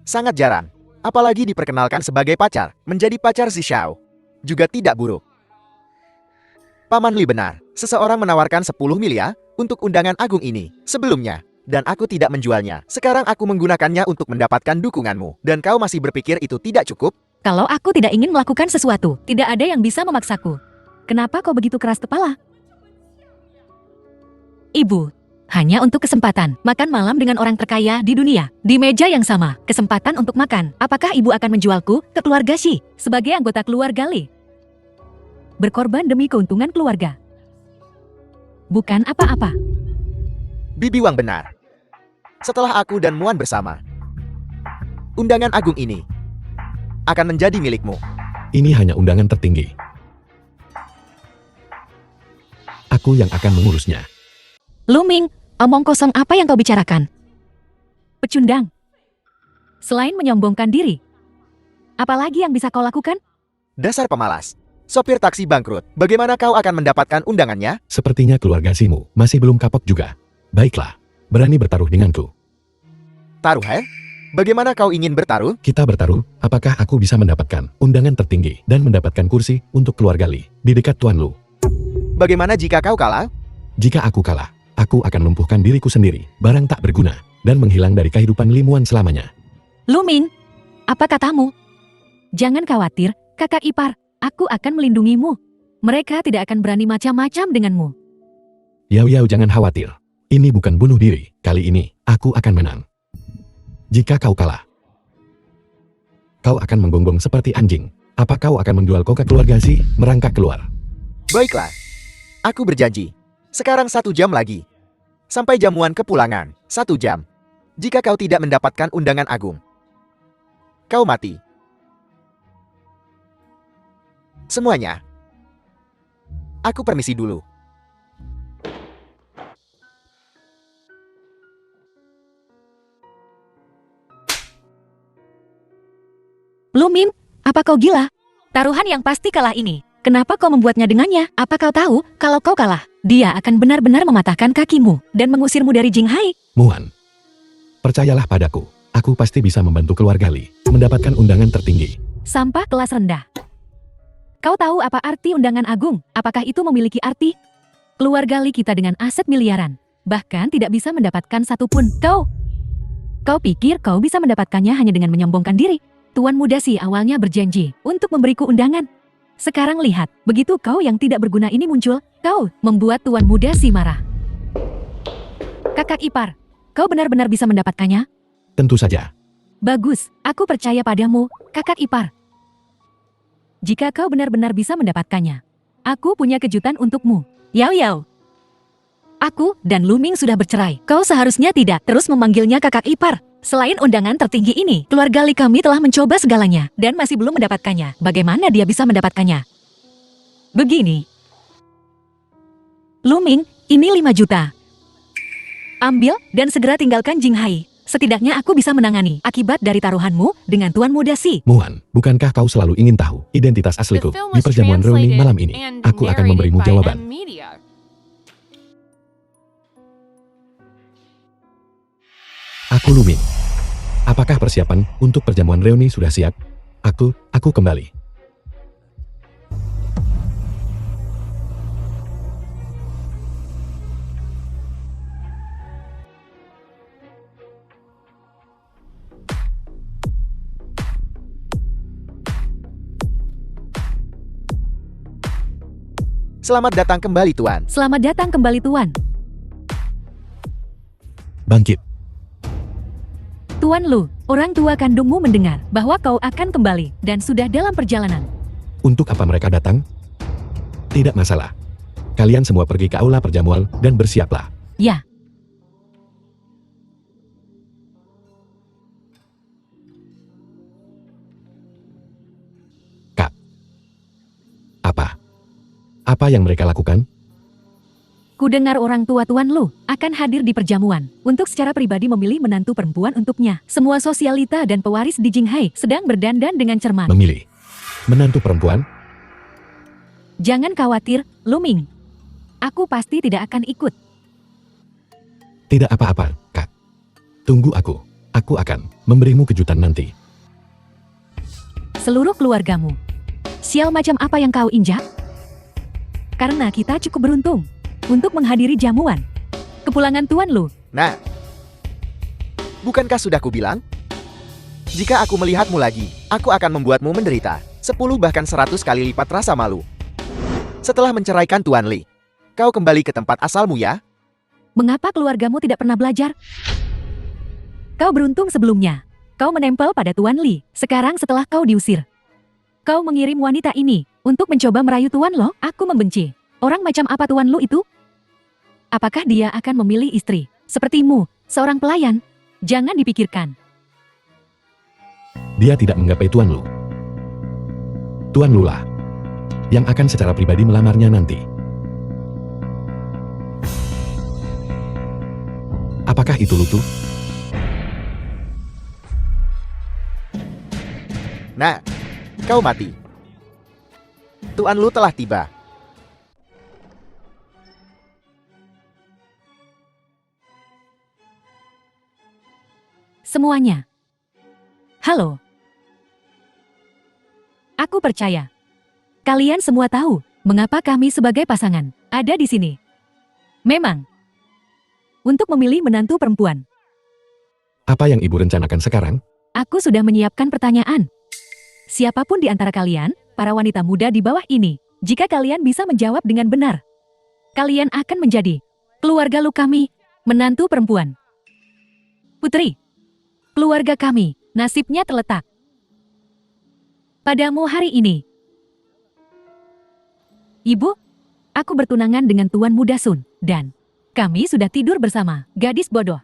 sangat jarang. Apalagi diperkenalkan sebagai pacar, menjadi pacar si Xiao juga tidak buruk. Paman Li benar, seseorang menawarkan 10 miliar untuk undangan agung ini sebelumnya, dan aku tidak menjualnya. Sekarang aku menggunakannya untuk mendapatkan dukunganmu, dan kau masih berpikir itu tidak cukup? Kalau aku tidak ingin melakukan sesuatu, tidak ada yang bisa memaksaku. Kenapa kau begitu keras kepala? Ibu, hanya untuk kesempatan makan malam dengan orang terkaya di dunia, di meja yang sama, kesempatan untuk makan. Apakah ibu akan menjualku ke keluarga Shi sebagai anggota keluarga Li? Berkorban demi keuntungan keluarga. Bukan apa-apa. Bibi Wang benar. Setelah aku dan Muan bersama, undangan agung ini akan menjadi milikmu. ini hanya undangan tertinggi. Aku yang akan mengurusnya. Luming, omong kosong apa yang kau bicarakan? Pecundang. Selain menyombongkan diri, apalagi yang bisa kau lakukan? Dasar pemalas. Sopir taksi bangkrut. Bagaimana kau akan mendapatkan undangannya? Sepertinya keluarga Simu masih belum kapok juga. Baiklah, berani bertaruh denganku. Taruh, Bagaimana kau ingin bertaruh? Kita bertaruh, apakah aku bisa mendapatkan undangan tertinggi dan mendapatkan kursi untuk keluarga Li di dekat Tuan Lu. Bagaimana jika kau kalah? Jika aku kalah, aku akan lumpuhkan diriku sendiri, barang tak berguna, dan menghilang dari kehidupan Limuan selamanya. Luming, apa katamu? Jangan khawatir, kakak ipar, aku akan melindungimu. Mereka tidak akan berani macam-macam denganmu. Yau, jangan khawatir. Ini bukan bunuh diri, kali ini aku akan menang. Jika kau kalah, Kau akan menggonggong seperti anjing. Apa kau akan menjual kau ke keluarga si merangkak keluar? Baiklah. Aku berjanji. Sekarang 1 jam lagi. Sampai jamuan kepulangan. 1 jam. Jika kau tidak mendapatkan undangan agung, kau mati. Semuanya. Aku permisi dulu. Luming, apa kau gila? Taruhan yang pasti kalah ini. Kenapa kau membuatnya dengannya? Apa kau tahu, kalau kau kalah, dia akan benar-benar mematahkan kakimu dan mengusirmu dari Jinghai? Muan, percayalah padaku. Aku pasti bisa membantu keluarga Li mendapatkan undangan tertinggi. Sampah kelas rendah. Kau tahu apa arti undangan agung? Apakah itu memiliki arti? Keluarga Li kita dengan aset miliaran, bahkan tidak bisa mendapatkan satupun. Kau pikir kau bisa mendapatkannya hanya dengan menyombongkan diri? Tuan muda si awalnya berjanji untuk memberiku undangan. Sekarang lihat, begitu kau yang tidak berguna ini muncul, kau membuat tuan muda si marah. Kakak ipar, kau benar-benar bisa mendapatkannya? Tentu saja. Bagus, aku percaya padamu, kakak ipar. Jika kau benar-benar bisa mendapatkannya, aku punya kejutan untukmu. Yao Yao. Aku dan Luming sudah bercerai. Kau seharusnya tidak terus memanggilnya kakak ipar. Selain undangan tertinggi ini, keluarga Li kami telah mencoba segalanya dan masih belum mendapatkannya. Bagaimana dia bisa mendapatkannya? Begini. Luming, ini 5 juta. Ambil dan segera tinggalkan Jinghai. Setidaknya aku bisa menangani akibat dari taruhanmu dengan Tuan Muda Si. Muan, bukankah kau selalu ingin tahu identitas The asliku film di was perjamuan reuni translated malam ini? and Aku akan narrated memberimu by jawaban. M-Media. Aku Luming. Apakah persiapan untuk perjamuan reuni sudah siap? Aku kembali. Selamat datang kembali, Tuan. Selamat datang kembali Tuan. Bangkit. Tuan Lu, orang tua kandungmu mendengar bahwa kau akan kembali dan sudah dalam perjalanan. Untuk apa mereka datang? Tidak masalah. Kalian semua pergi ke aula perjamuan dan bersiaplah. Ya. Kak. Apa yang mereka lakukan? Ku dengar orang tua Tuan Lu akan hadir di perjamuan untuk secara pribadi memilih menantu perempuan untuknya. Semua sosialita dan pewaris di Jinghai sedang berdandan dengan cermat. Memilih menantu perempuan? Jangan khawatir, Luming. Aku pasti tidak akan ikut. Tidak apa-apa, Kak. Tunggu aku. Aku akan memberimu kejutan nanti. Seluruh keluargamu. Sial macam apa yang kau injak? Karena kita cukup beruntung untuk menghadiri jamuan kepulangan Tuan Lu. Nah, bukankah sudah kubilang? Jika aku melihatmu lagi, aku akan membuatmu menderita 10 bahkan 100 kali lipat rasa malu. Setelah menceraikan Tuan Li, kau kembali ke tempat asalmu ya? Mengapa keluargamu tidak pernah belajar? Kau beruntung sebelumnya. Kau menempel pada Tuan Li. Sekarang setelah kau diusir, kau mengirim wanita ini untuk mencoba merayu Tuan Lo. Aku membenci. Orang macam apa Tuan Lu itu? Apakah dia akan memilih istri sepertimu, seorang pelayan? Jangan dipikirkan. Dia tidak menggapai Tuan Lu. Tuan Lu lah yang akan secara pribadi melamarnya nanti. Apakah itu lutu? Nah, kau mati. Tuan Lu telah tiba. Semuanya. Halo. Aku percaya. Kalian semua tahu mengapa kami sebagai pasangan ada di sini. Memang. Untuk memilih menantu perempuan. Apa yang ibu rencanakan sekarang? Aku sudah menyiapkan pertanyaan. Siapapun di antara kalian, para wanita muda di bawah ini, jika kalian bisa menjawab dengan benar, kalian akan menjadi keluarga Lu kami, menantu perempuan. Putri. Keluarga kami, nasibnya terletak padamu hari ini. Ibu, aku bertunangan dengan Tuan Muda Sun, dan kami sudah tidur bersama. Gadis bodoh.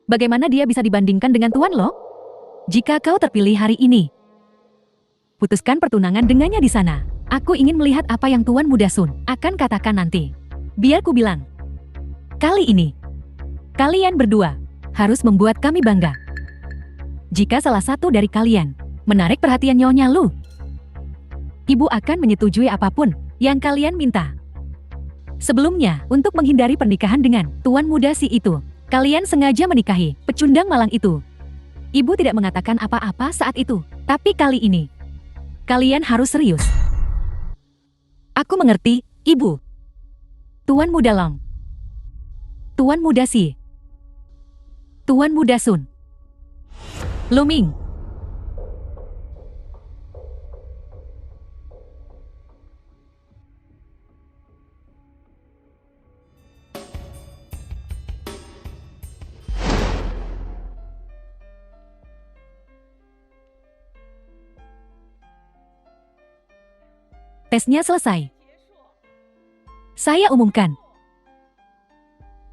Bagaimana dia bisa dibandingkan dengan Tuan Lo? Jika kau terpilih hari ini, putuskan pertunangan dengannya di sana. Aku ingin melihat apa yang Tuan Muda Sun akan katakan nanti. Biar ku bilang. Kali ini, kalian berdua harus membuat kami bangga. Jika salah satu dari kalian menarik perhatian Nyonya Lu, ibu akan menyetujui apapun yang kalian minta. Sebelumnya, untuk menghindari pernikahan dengan Tuan Muda si itu, kalian sengaja menikahi pecundang malang itu. Ibu tidak mengatakan apa-apa saat itu, tapi kali ini, kalian harus serius. Aku mengerti, Ibu. Tuan Muda Long. Tuan Muda Si. Tuan Muda Sun. Luming. Tesnya selesai. Saya umumkan.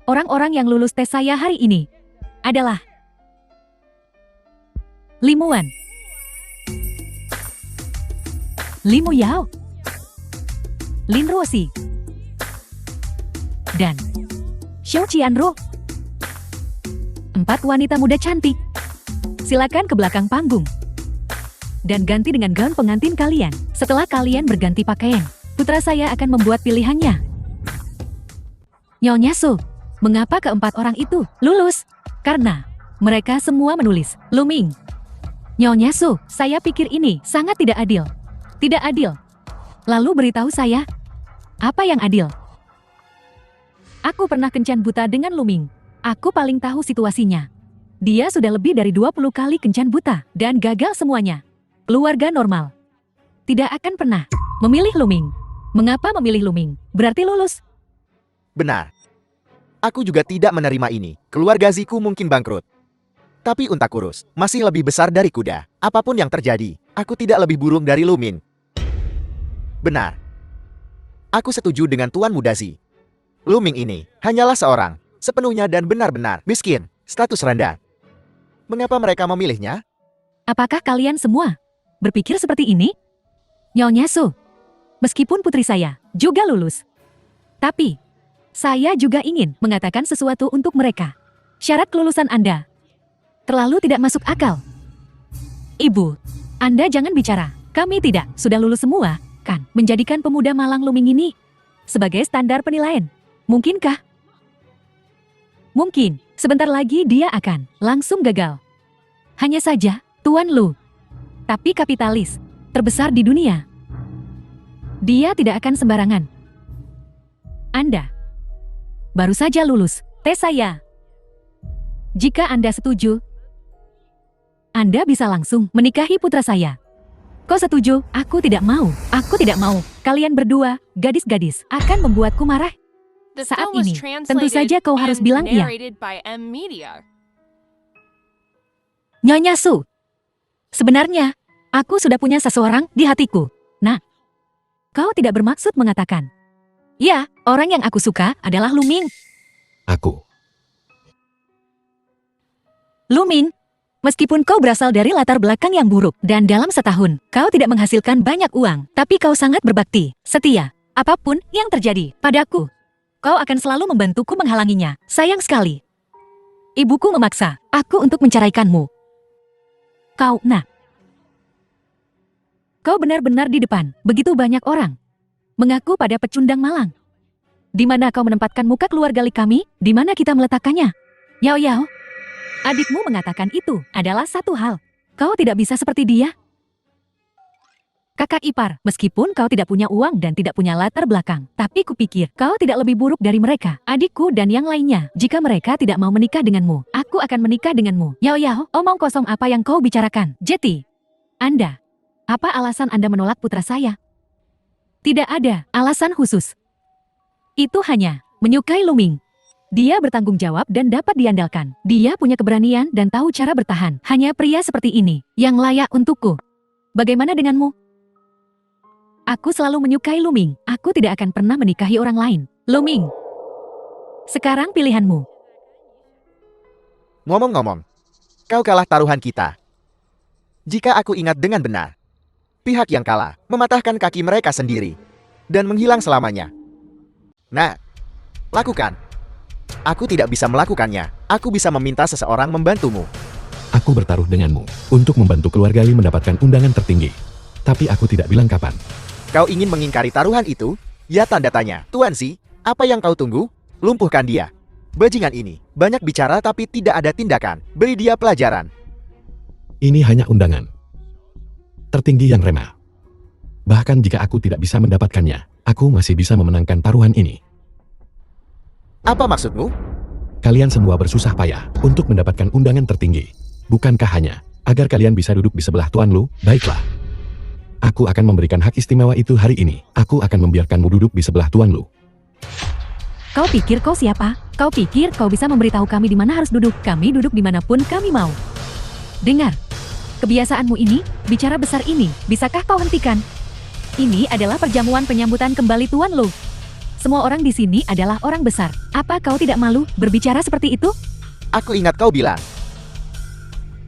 Orang-orang yang lulus tes saya hari ini adalah Limuan, Limu Yao, Lin Ruosi, dan Xiao Qianru. 4 wanita muda cantik. Silakan ke belakang panggung dan ganti dengan gaun pengantin kalian. Setelah kalian berganti pakaian, putra saya akan membuat pilihannya. Nyonya Su, mengapa keempat orang itu lulus? Karena mereka semua menulis Luming. Nyonya Su, saya pikir ini sangat tidak adil. Tidak adil. Lalu beritahu saya, apa yang adil? Aku pernah kencan buta dengan Luming. Aku paling tahu situasinya. Dia sudah lebih dari 20 kali kencan buta dan gagal semuanya. Keluarga normal tidak akan pernah memilih Luming. Mengapa memilih Luming? Berarti lulus. Benar. Aku juga tidak menerima ini. Keluarga Ziku mungkin bangkrut. Tapi unta kurus masih lebih besar dari kuda. Apapun yang terjadi, aku tidak lebih buruk dari Lumin. Benar. Aku setuju dengan Tuan Muda Zi. Luming ini hanyalah seorang sepenuhnya dan benar-benar miskin, status rendah. Mengapa mereka memilihnya? Apakah kalian semua berpikir seperti ini? Nyonya Su, meskipun putri saya juga lulus, tapi saya juga ingin mengatakan sesuatu untuk mereka. Syarat kelulusan Anda terlalu tidak masuk akal. Ibu, Anda jangan bicara. Kami tidak sudah lulus semua, kan? Menjadikan pemuda malang Luming ini sebagai standar penilaian. Mungkinkah? Mungkin, sebentar lagi dia akan langsung gagal. Hanya saja, Tuan Lu, tapi kapitalis terbesar di dunia. Dia tidak akan sembarangan. Anda baru saja lulus tes saya. Jika Anda setuju, Anda bisa langsung menikahi putra saya. Kau setuju? Aku tidak mau. Aku tidak mau. Kalian berdua, gadis-gadis, akan membuatku marah. The Saat film was ini, translated tentu saja kau harus and bilang iya. narrated by M Media. Nyonya Su, sebenarnya, aku sudah punya seseorang di hatiku. Nah, kau tidak bermaksud mengatakan, ya, orang yang aku suka adalah Luming. Aku. Luming, meskipun kau berasal dari latar belakang yang buruk, dan dalam setahun, kau tidak menghasilkan banyak uang, tapi kau sangat berbakti, setia. Apapun yang terjadi padaku, kau akan selalu membantuku menghalanginya. Sayang sekali. Ibuku memaksa aku untuk menceraikanmu. Kau benar-benar di depan begitu banyak orang mengaku pada pecundang malang. Di mana kau menempatkan muka keluarga kami? Di mana kita meletakkannya? Yao Yao, adikmu mengatakan itu adalah satu hal. Kau tidak bisa seperti dia. Kakak ipar, meskipun kau tidak punya uang dan tidak punya latar belakang, tapi kupikir kau tidak lebih buruk dari mereka, adikku dan yang lainnya. Jika mereka tidak mau menikah denganmu, aku akan menikah denganmu. Yao Yao, omong kosong apa yang kau bicarakan? Jetty, Anda, apa alasan Anda menolak putra saya? Tidak ada alasan khusus. Itu hanya menyukai Luming. Dia bertanggung jawab dan dapat diandalkan. Dia punya keberanian dan tahu cara bertahan. Hanya pria seperti ini yang layak untukku. Bagaimana denganmu? Aku selalu menyukai Luming. Aku tidak akan pernah menikahi orang lain. Luming. Sekarang pilihanmu. Ngomong-ngomong, kau kalah taruhan kita. Jika aku ingat dengan benar, pihak yang kalah mematahkan kaki mereka sendiri dan menghilang selamanya. Nah, lakukan. Aku tidak bisa melakukannya. Aku bisa meminta seseorang membantumu. Aku bertaruh denganmu untuk membantu keluarga Li mendapatkan undangan tertinggi. Tapi aku tidak bilang kapan. Kau ingin mengingkari taruhan itu? Ya tanda tanya. Tuan Si, apa yang kau tunggu? Lumpuhkan dia. Bajingan ini banyak bicara tapi tidak ada tindakan. Beri dia pelajaran. Ini hanya undangan tertinggi yang remeh. Bahkan jika aku tidak bisa mendapatkannya, aku masih bisa memenangkan taruhan ini. Apa maksudmu? Kalian semua bersusah payah untuk mendapatkan undangan tertinggi. Bukankah hanya agar kalian bisa duduk di sebelah Tuan Lu? Baiklah. Aku akan memberikan hak istimewa itu hari ini. Aku akan membiarkanmu duduk di sebelah Tuan Lu. Kau pikir kau siapa? Kau pikir kau bisa memberitahu kami di mana harus duduk? Kami duduk dimanapun kami mau. Dengar. Kebiasaanmu ini, bicara besar ini, bisakah kau hentikan? Ini adalah perjamuan penyambutan kembali Tuan Lu. Semua orang di sini adalah orang besar. Apa kau tidak malu berbicara seperti itu? Aku ingat kau bilang.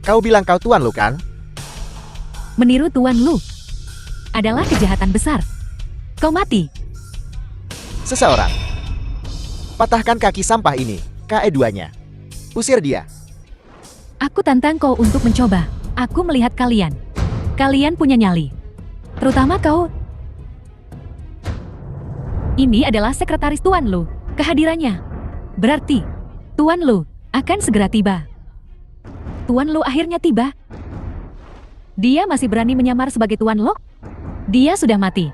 Kau bilang kau Tuan Lu kan? Meniru Tuan Lu adalah kejahatan besar. Kau mati. Seseorang. Patahkan kaki sampah ini, KE2-nya. Usir dia. Aku tantang kau untuk mencoba. Aku melihat kalian. Kalian punya nyali. Terutama kau. Ini adalah sekretaris Tuan Lu. Kehadirannya berarti Tuan Lu akan segera tiba. Tuan Lu akhirnya tiba. Dia masih berani menyamar sebagai Tuan Lu? Dia sudah mati.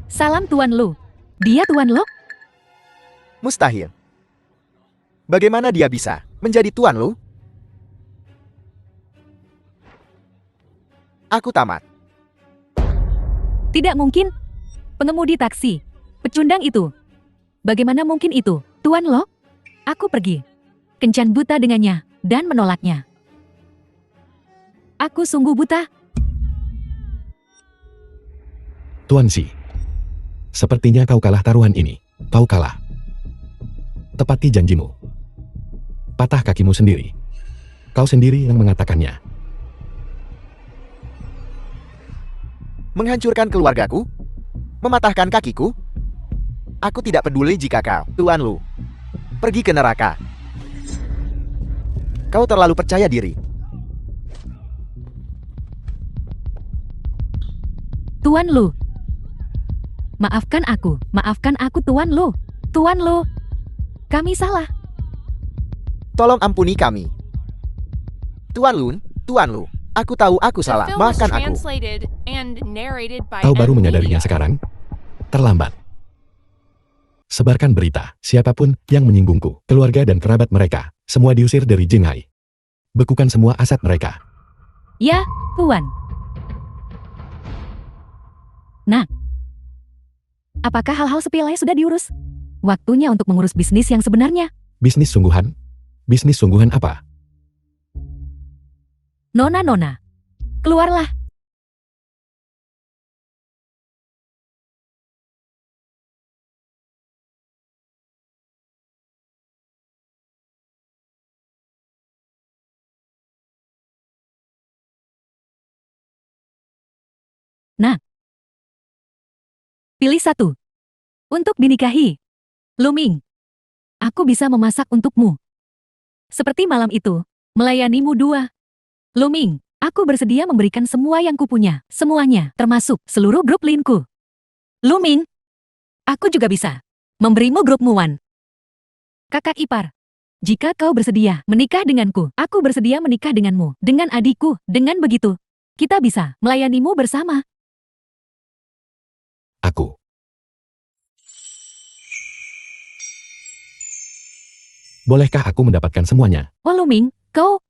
Salam Tuan Lu. Dia Tuan Lu? Mustahil. Bagaimana dia bisa menjadi Tuan Lu? Aku tamat. Tidak mungkin. Pengemudi taksi. Pecundang itu. Bagaimana mungkin itu, Tuan Lu? Aku pergi. Kencan buta dengannya dan menolaknya. Aku sungguh buta. Tuan Si. Sepertinya kau kalah taruhan ini. Kau kalah. Tepati janjimu. Patah kakimu sendiri. Kau sendiri yang mengatakannya. Menghancurkan keluargaku? Mematahkan kakiku? Aku tidak peduli jika kau, Tuan Lu, pergi ke neraka. Kau terlalu percaya diri. Tuan Lu. Maafkan aku Tuan Lu. Tuan Lu. Kami salah. Tolong ampuni kami. Tuan Lu, aku tahu aku The salah. film was Maafkan aku. translated and narrated by Kau baru M menyadarinya Media. sekarang? Terlambat. Sebarkan berita, siapapun yang menyinggungku, keluarga dan kerabat mereka, semua diusir dari Jinghai. Bekukan semua aset mereka. Ya, Tuan. Nah, apakah hal-hal sepele sudah diurus? Waktunya untuk mengurus bisnis yang sebenarnya. Bisnis sungguhan? Bisnis sungguhan apa? Nona, keluarlah. Nah, pilih satu. Untuk dinikahi. Luming, aku bisa memasak untukmu. Seperti malam itu, melayanimu dua. Luming, aku bersedia memberikan semua yang kupunya. Semuanya, termasuk seluruh grup linku. Luming, aku juga bisa memberimu grup Muan. Kakak ipar, jika kau bersedia menikah denganku, aku bersedia menikah denganmu, dengan adikku. Dengan begitu, kita bisa melayanimu bersama. Aku. Bolehkah aku mendapatkan semuanya? Oh Luming, kau,